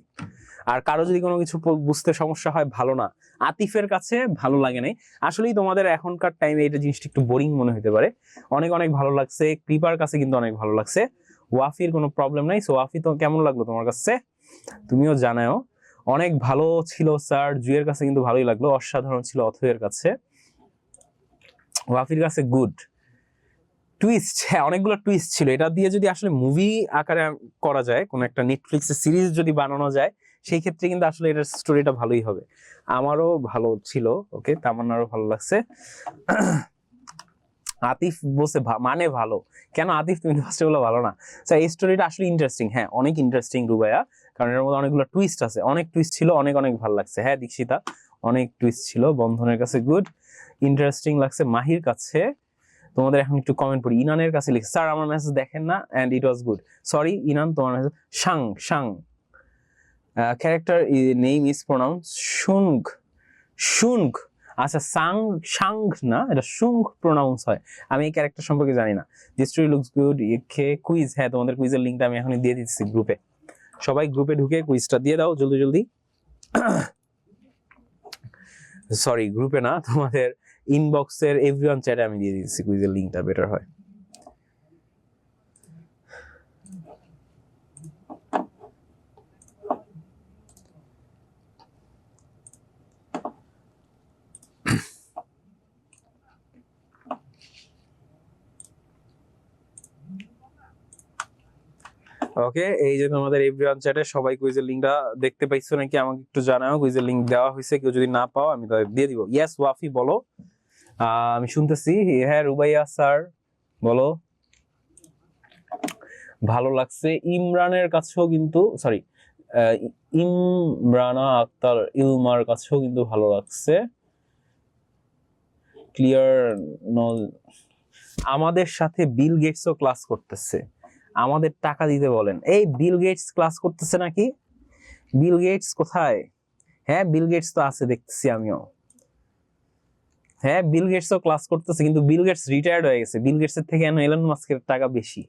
আর কারো যদি কোনো কিছু বুঝতে সমস্যা হয়, ভালো না, আতিফের কাছে ভালো লাগে নাই, আসলেই তোমাদের এখনকার টাইমে এটা জিনিসটা একটু বোরিং মনে হতে পারে। অনেক অনেক ভালো লাগছে, কৃপার কাছে কিন্তু অনেক ভালো লাগছে, ওয়াফির কোনো প্রবলেম নাই। সো ওয়াফি, তো কেমন লাগলো তোমার কাছে তুমিও জানাও। অনেক ভালো ছিল স্যার, জুয়ের কাছে কিন্তু ভালোই লাগলো, অসাধারণ ছিল অথয়ের কাছে, ওয়াফির কাছে গুড। টুইস্ট, হ্যাঁ অনেকগুলো টুইস্ট ছিল, এটা দিয়ে যদি আসলে মুভি আকারে করা যায়, কোন একটা নেটফ্লিক্সের সিরিজ যদি বানানো যায়, সেই ক্ষেত্রে কিন্তু আসলে এটার স্টোরিটা ভালোই হবে। আমারও ভালো ছিল, ওকে, তামান্নারও ভালো লাগছে। আতিফ বলছে মানে ভালো, কেন আতিফ তুমি ফার্স্টে বলো ভালো না? স্যার এই স্টোরিটা আসলে ইন্টারেস্টিং, হ্যাঁ অনেক ইন্টারেস্টিং রুবাইয়া, কারণ এর মধ্যে অনেকগুলো টুইস্ট আছে, অনেক টুইস্ট ছিল, অনেক অনেক ভালো লাগছে। হ্যাঁ দীক্ষিতা, অনেক টুইস্ট ছিল। বন্ধনের কাছে গুড, ইন্টারেস্টিং লাগছে। মাহির কাছে, তোমাদের এখন একটু কমেন্ট পড়ি। ইনানের কাছে লিখছে, স্যার আমার মেসেজ দেখেন না, and it was good. Sorry Inan, তোমার message Shang Shang character name is pronounce Shung Shung. আচ্ছা সাং শাং না, এটা শুং প্রোনাউন্স হয়, আমি এই ক্যারেক্টার সম্পর্কে জানি না। The story looks good. Quiz, হ্যাঁ তোমাদের কুইজের লিঙ্কটা আমি এখনই দিয়ে দিচ্ছি গ্রুপে, সবাই গ্রুপে ঢুকে কুইজটা দিয়ে দাও জলদি জলদি। সরি গ্রুপে না, তোমাদের ইনবক্সের এভরিওয়ান চ্যাটে আমি দিয়ে দিচ্ছি কুইজের লিঙ্কটা, বেটার হয়। ওকে, এই যে তোমাদের এভরিওয়ান চ্যাটে সবাই কুইজের লিঙ্কটা দেখতে পাইছো নাকি আমাকে একটু জানাও। কুইজের লিঙ্ক দেওয়া হয়েছে, কেউ যদি না পাও আমি তাদের দিয়ে দিব। ইয়েস ওয়াফি বলো, আমি শুনতেছি। হ্যাঁ রুবাইয়া স্যার বলো, ভালো লাগছে। ইমরানের কাছেও কিন্তু, সরি ইমরানা আক্তার ইলমার কাছেও কিন্তু ভালো লাগছে। ক্লিয়ার নল, আমাদের সাথে বিল গেটসও ক্লাস করতেছে, আমাদের টাকা দিতে বলেন। এই বিল গেটস ক্লাস করতেছে নাকি? বিল গেটস কোথায়? হ্যাঁ বিল গেটস তো আছে দেখতেছি আমিও, হ্যাঁ বিল গেটসও ক্লাস করতেছে, কিন্তু বিল গেটস রিটায়ার্ড হয়ে গেছে, বিল গেটস এর থেকে এলন মাস্কের টাকা বেশি।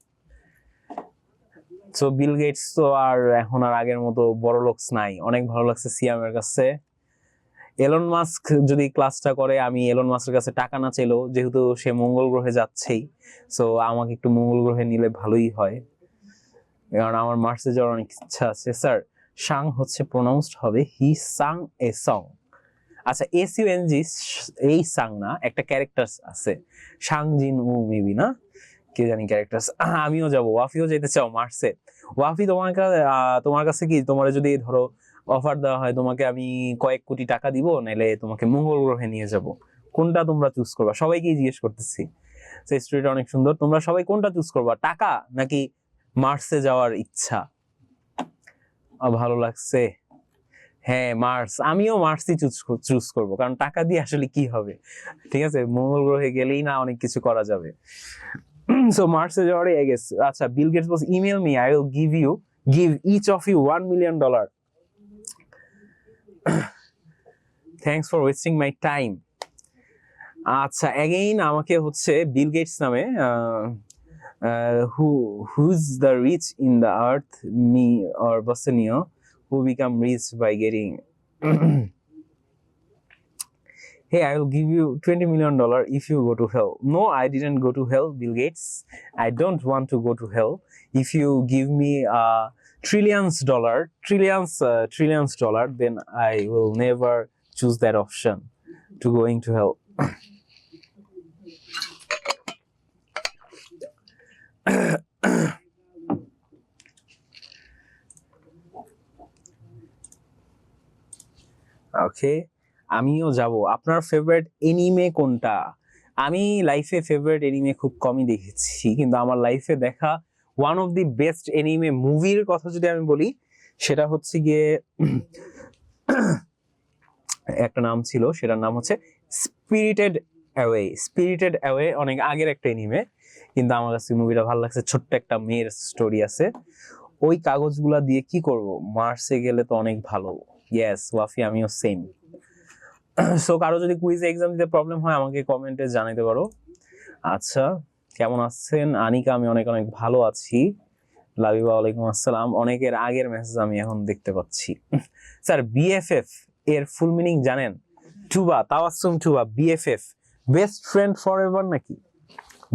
সো বিল গেটস তো আর এখন আর আগের মতো বড় লোকস নাই। অনেক ভালো লাগছে সিয়ামের কাছে। এলন মাস্ক যদি ক্লাসটা করে, আমি এলন মাস্কের কাছে টাকা না চাইলেও, যেহেতু সে মঙ্গল গ্রহে যাচ্ছেই, সো আমাকে একটু মঙ্গল গ্রহে নিলে ভালোই হয়, কারণ আমার মার্সে যাওয়ার অনেক ইচ্ছা আছে। স্যার সাং হচ্ছে প্রোনাউন্সড হবে হি সাং এ সং। আচ্ছা এসইউএনজি, এই সাং না, একটা ক্যারেক্টার আছে সাং জিন উ মেবি, না কে জানি ক্যারেক্টার। আমিও যাবো, ওয়াফিও যেতে চাও মার্সে? ওয়াফি তোমার কাছে কি, তোমার যদি ধরো অফার দেওয়া হয়, তোমাকে আমি কয়েক কোটি টাকা দিব, নাইলে তোমাকে মঙ্গল গ্রহে নিয়ে যাব, কোনটা তোমরা চুজ করবা? সবাইকেই জিজ্ঞেস করতেছি, সেই স্টোরিটা অনেক সুন্দর। তোমরা সবাই কোনটা চুজ করবা, টাকা নাকি মার্সে যাওয়ার ইচ্ছা? ভালো লাগছে, হ্যাঁ মার্স, আমিও মার্সই চুজ করবো, কারণ টাকা দিয়ে আসলে কি হবে? ঠিক আছে, মঙ্গল গ্রহে গেলেই না অনেক কিছু করা যাবে। সো মার্সে যাওয়ারই আই গেস। আচ্ছা বিল গেটস বলছে email me, I will give each of you $1 million। Thanks for wasting my time. আচ্ছা এগেইন আমাকে হচ্ছে বিল গেটস নামে, who's the rich in the earth, me or Bassanio, who become rich by getting hey I will give you $20 million if you go to hell. No, I didn't go to hell, Bill Gates. I don't want to go to hell. If you give me trillions dollar, then I will never choose that option to going to hell. ওকে, আমিও যাব। আপনার ফেভারিট এনিমে কোনটা? আমি লাইফে ফেভারিট এনিমে খুব কমই দেখেছি, কিন্তু আমার লাইফে দেখা one of the best anime মুভির কথা যদি আমি বলি, সেটা হচ্ছে গিয়ে একটা নাম ছিল, সেটার নাম হচ্ছে স্পিরিটেড অ্যাওয়ে। স্পিরিটেড অ্যাওয়ে অনেক আগের একটা এনিমে, কিন্তু আমার কাছে মুভিটা ভালো লাগছে। ছোট্ট একটা মেয়ের স্টোরি আছে, ওই কাগজগুলা দিয়ে কি করব, মার্সে গেলে তো অনেক ভালো। ইয়েস ওয়াফি, আমিও সেম। সো কারো যদি কুইজে এক্সাম দিতে প্রবলেম হয় আমাকে কমেন্টে জানাতে পারো। আচ্ছা, কেমন আছেন আনিকা? আমি অনেক অনেক ভালো আছি। লাবিবা ওয়ালাইকুম আসসালাম। অনেকের আগের মেসেজ আমি এখন দেখতে পাচ্ছি। স্যার বিএফএফ এর ফুল মিনিং জানেন? টুবা, তাওয়াসসুম টুবা, বিএফএফ বেস্ট ফ্রেন্ড ফরএভার নাকি?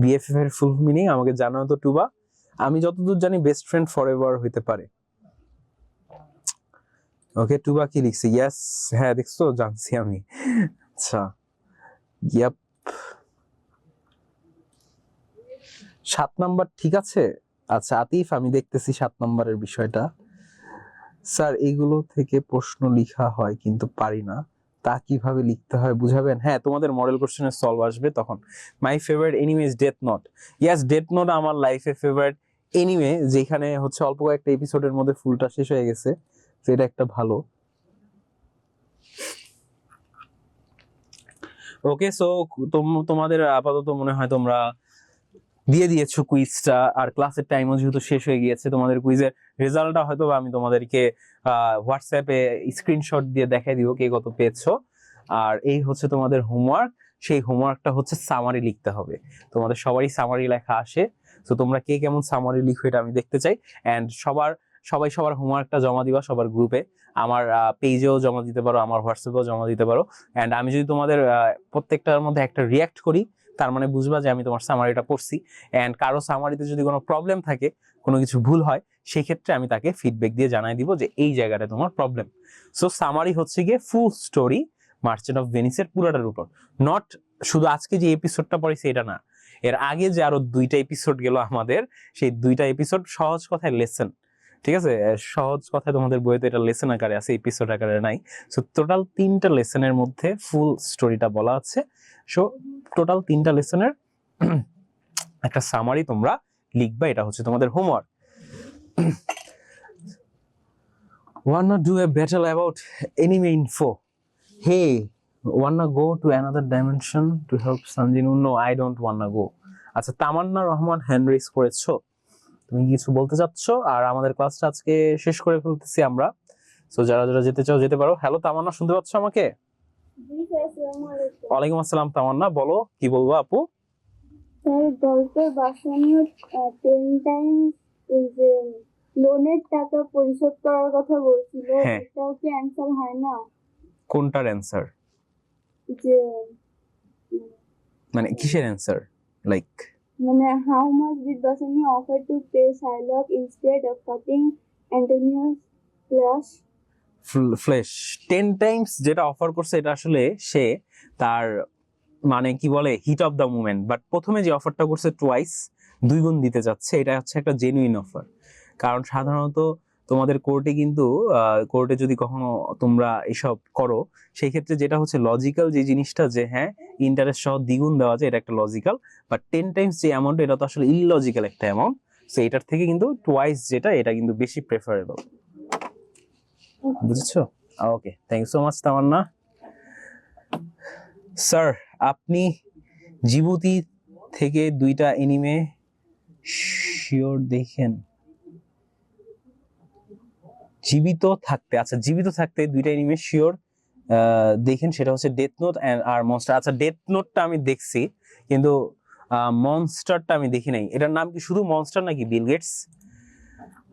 বিএফএফ এর ফুল মিনিং আমাকে জানাও তো টুবা। আমি যতদূর জানি বেস্ট ফ্রেন্ড ফরএভার হইতে পারে। ওকে, টুবা কি লিখছে? ইয়েস, হ্যাঁ দেখছো, জানছি আমি। আচ্ছা, ইয়াপ, 7 নাম্বার ঠিক আছে। আচ্ছা আতিফ, আমি দেখতেছি 7 নাম্বারের বিষয়টা। স্যার এগুলো থেকে প্রশ্ন লেখা হয় কিন্তু পারি না, তা কিভাবে লিখতে হয় বুঝাবেন? হ্যাঁ, তোমাদের মডেল কোশ্চেনের সলভ আসবে তখন। My favourite anime is death note. Yes, death note আমার লাইফে ফেভারিট এনিমে, যেখানে হচ্ছে অল্প কয়েকটা এপিসোডের মধ্যে ফুলটা শেষ হয়ে গেছে, তো এটা একটা ভালো। ওকে, সো তোমাদের আপাতত মনে হয় তোমরা দিয়ে দিয়েছো কুইজটা, আর ক্লাসের টাইমও যেহেতু শেষ হয়ে গিয়েছে, তোমাদের কুইজের রেজাল্টটা হয়তো আমি তোমাদেরকে হোয়াটসঅ্যাপে স্ক্রিনশট দিয়ে দেখাই দিব কে কত পেয়েছো। আর এই হচ্ছে তোমাদের হোমওয়ার্ক। সেই হোমওয়ার্কটা হচ্ছে সামারি লিখতে হবে। তোমাদের সবারই সামারি লেখা আসে, তো তোমরা কে কেমন সামারি লিখো এটা আমি দেখতে চাই। অ্যান্ড সবাই সবার হোমওয়ার্কটা জমা দিবা সবার গ্রুপে। আমার পেজেও জমা দিতে পারো, আমার হোয়াটসঅ্যাপেও জমা দিতে পারো। অ্যান্ড আমি যদি তোমাদের প্রত্যেকটার মধ্যে একটা রিয়াক্ট করি, তার মানে বুঝবা যে আমি তোমার সামারিটা পড়ছি। অ্যান্ড কারো সামারিতে যদি কোনো প্রবলেম থাকে, কোনো কিছু ভুল হয়, সেই ক্ষেত্রে আমি তাকে ফিডব্যাক দিয়ে জানাই দিব যে এই জায়গাটা তোমার প্রবলেম। সো সামারি হচ্ছে গিয়ে ফুল স্টোরি মার্চেন্ট অফ ভেনিসের পুরোটার উপর, নট শুধু আজকে যে এপিসোডটা পড়েছি এটা না, এর আগে যে আরো 2টা এপিসোড গেল আমাদের, সেই 2টা এপিসোড সহজ কথায় লেসন। ঠিক আছে, সহজ কথায় তোমাদের বইতে এটা লেসন আকারে আছে, এপিসোড আকারে নাই। সো টোটাল 3টা লেসনের মধ্যে ফুল স্টোরিটা বলা আছে। সো টোটাল 3টা লেসনের একটা সামারি তোমরা লিখবা, এটা হচ্ছে তোমাদের homework. Wanna do a battle about anime info? Hey, wanna go to another dimension to help Sanjinu? No, I don't wanna go. আচ্ছা, তামান্না রহমান হ্যান্ড রেজ করেছো, তুমি কিছু বলতে চাচ্ছ? আর আমাদের ক্লাসটা আজকে শেষ করে ফেলতেছি আমরা। সো যারা যারা যেতে চাও যেতে পারো। হ্যালো তামান্না, শুনতে পাচ্ছ আমাকে? ওয়ালাইকুম আসসালাম তামান্না, বলো কি বলবো আপু? স্যার গল্পের বাসনীয় 10 টাইমস ওই যে লোনের টাকা পরিশোধ করার কথা বলছিল, হ্যাঁ। এটাও কি অ্যানসার হয় না? কোনটার অ্যান্সার? যে মানে কিসের অ্যান্সার? লাইক মানে how much did Bassanio offer to pay Shylock instead of cutting Antonio's flesh 10 times যেটা অফার করছে, এটা আসলে সে তার মানে কি বলে heat of the moment, but প্রথমে যে অফারটা করছে টুয়াইস, 2 গুণ দিতে যাচ্ছে, এটা হচ্ছে একটা জেনুইন অফার। কারণ সাধারণত তোমাদের কোর্টে কিন্তু কোর্টে যদি কখনো তোমরা এসব করো, সেই ক্ষেত্রে যেটা হচ্ছে লজিক্যাল যে জিনিসটা, যে হ্যাঁ ইন্টারেস্ট সহ দ্বিগুণ দেওয়া যায়, এটা একটা লজিক্যাল। বাট 10 টাইমস যে অ্যামাউন্ট, এটা তো আসলে ইললজিক্যাল একটা অ্যামাউন্ট। সো এটার থেকে কিন্তু টুয়াইস যেটা, এটা কিন্তু বেশি প্রেফারেবল। বুঝেছো? Okay, thank you so much Tamanna. Sir আপনি জিবুতি থেকে 2টা এনিমে শিওর দেখেন? জীবিত থাকতে, আচ্ছা জীবিত থাকতে 2টা এনিমে শিওর দেখেন, সেটা হচ্ছে ডেথ নোট আর মনস্টার। আচ্ছা ডেথ নোটটা আমি দেখছি, কিন্তু মনস্টারটা আমি দেখি নাই। এটার নাম কি শুধু মনস্টার নাকি বিল গেটস?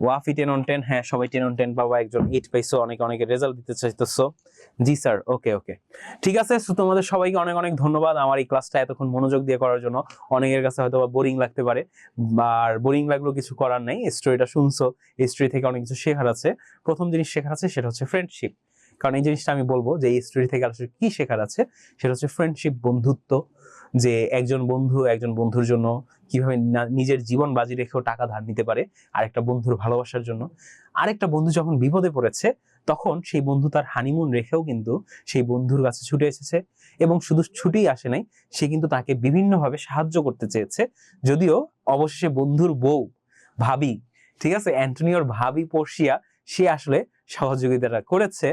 ওয়াফি 10 on 10, হ্যাঁ সবাই 10 on 10 পাবা, একজন 8 পাইছো, অনেকে রেজাল্ট দিতে চাইতেছো। জি স্যার, ওকে ওকে ঠিক আছে। সো তোমাদের সবাইকে অনেক অনেক ধন্যবাদ আমার এই ক্লাসটা এতক্ষণ মনোযোগ দিয়ে করার জন্য। অনেকের কাছে হয়তো বোরিং লাগতে পারে, আর বোরিং লাগলেও কিছু করার নাই, স্টোরিটা শুনছো, এই স্টোরি থেকে অনেক কিছু শেখার আছে। প্রথম জিনিস শেখার আছে সেটা হচ্ছে ফ্রেন্ডশিপ। কারণ এই জিনিসটা আমি বলবো যে এই স্টোরি থেকে আসলে কি শেখার আছে, সেটা হচ্ছে ফ্রেন্ডশিপ, বন্ধুত্ব, যে একজন বন্ধুর জন্য কিভাবে নিজের জীবন বাজি রেখেও টাকা ধার নিতে পারে আরেকটা বন্ধুর ভালোবাসার জন্য। আরেকটা বন্ধু যখন বিপদে পড়েছে তখন সেই বন্ধু তার হানিমুন রেখেও কিন্তু সেই বন্ধুর কাছে ছুটে এসেছে, এবং শুধু ছুটেই আসে নাই, সে কিন্তু তাকে বিভিন্নভাবে সাহায্য করতে চেয়েছে। যদিও অবশেষে বন্ধুর বউ, ভাবি, ঠিক আছে, অ্যান্টনিওর ভাবি পর্ষিয়া, সে আসলে সহযোগিতাটা করেছে।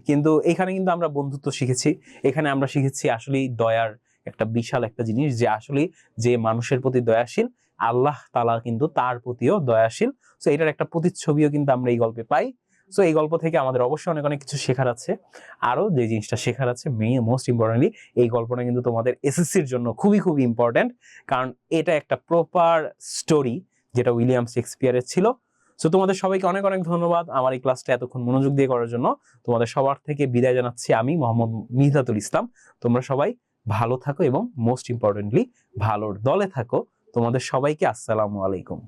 কিন্তু এখানে কিন্তু আমরা বন্ধুত্ব শিখেছি, এখানে আমরা শিখেছি আসলেই দয়ার একটা বিশাল একটা জিনিস, যে আসলে যে মানুষের প্রতি দয়াশীল, আল্লাহ তাআলা কিন্তু তার প্রতিও দয়াশীল। সো এটার একটা প্রতিচ্ছবিও কিন্তু আমরা এই গল্পে পাই। সো এই গল্প থেকে আমাদের অবশ্যই অনেক অনেক কিছু শেখার আছে। আরো যে জিনিসটা শেখার আছে, মোস্ট ইম্পর্টেন্টলি, এই গল্পটা কিন্তু তোমাদের এসএসসির জন্য খুবই খুবই ইম্পর্টেন্ট, কারণ এটা একটা প্রপার স্টোরি যেটা উইলিয়াম শেক্সপিয়ারের ছিল। সো তোমাদের সবাইকে অনেক অনেক ধন্যবাদ আমার এই ক্লাসটা এতক্ষণ মনোযোগ দিয়ে করার জন্য। তোমাদের সবার থেকে বিদায় জানাচ্ছি আমি, মোহাম্মদ মিহিদাতুল ইসলাম। তোমরা সবাই ভালো থাকো এবং মোস্ট ইম্পর্টেন্টলি ভালোর দলে থাকো। তোমাদের সবাইকে আসসালামু আলাইকুম।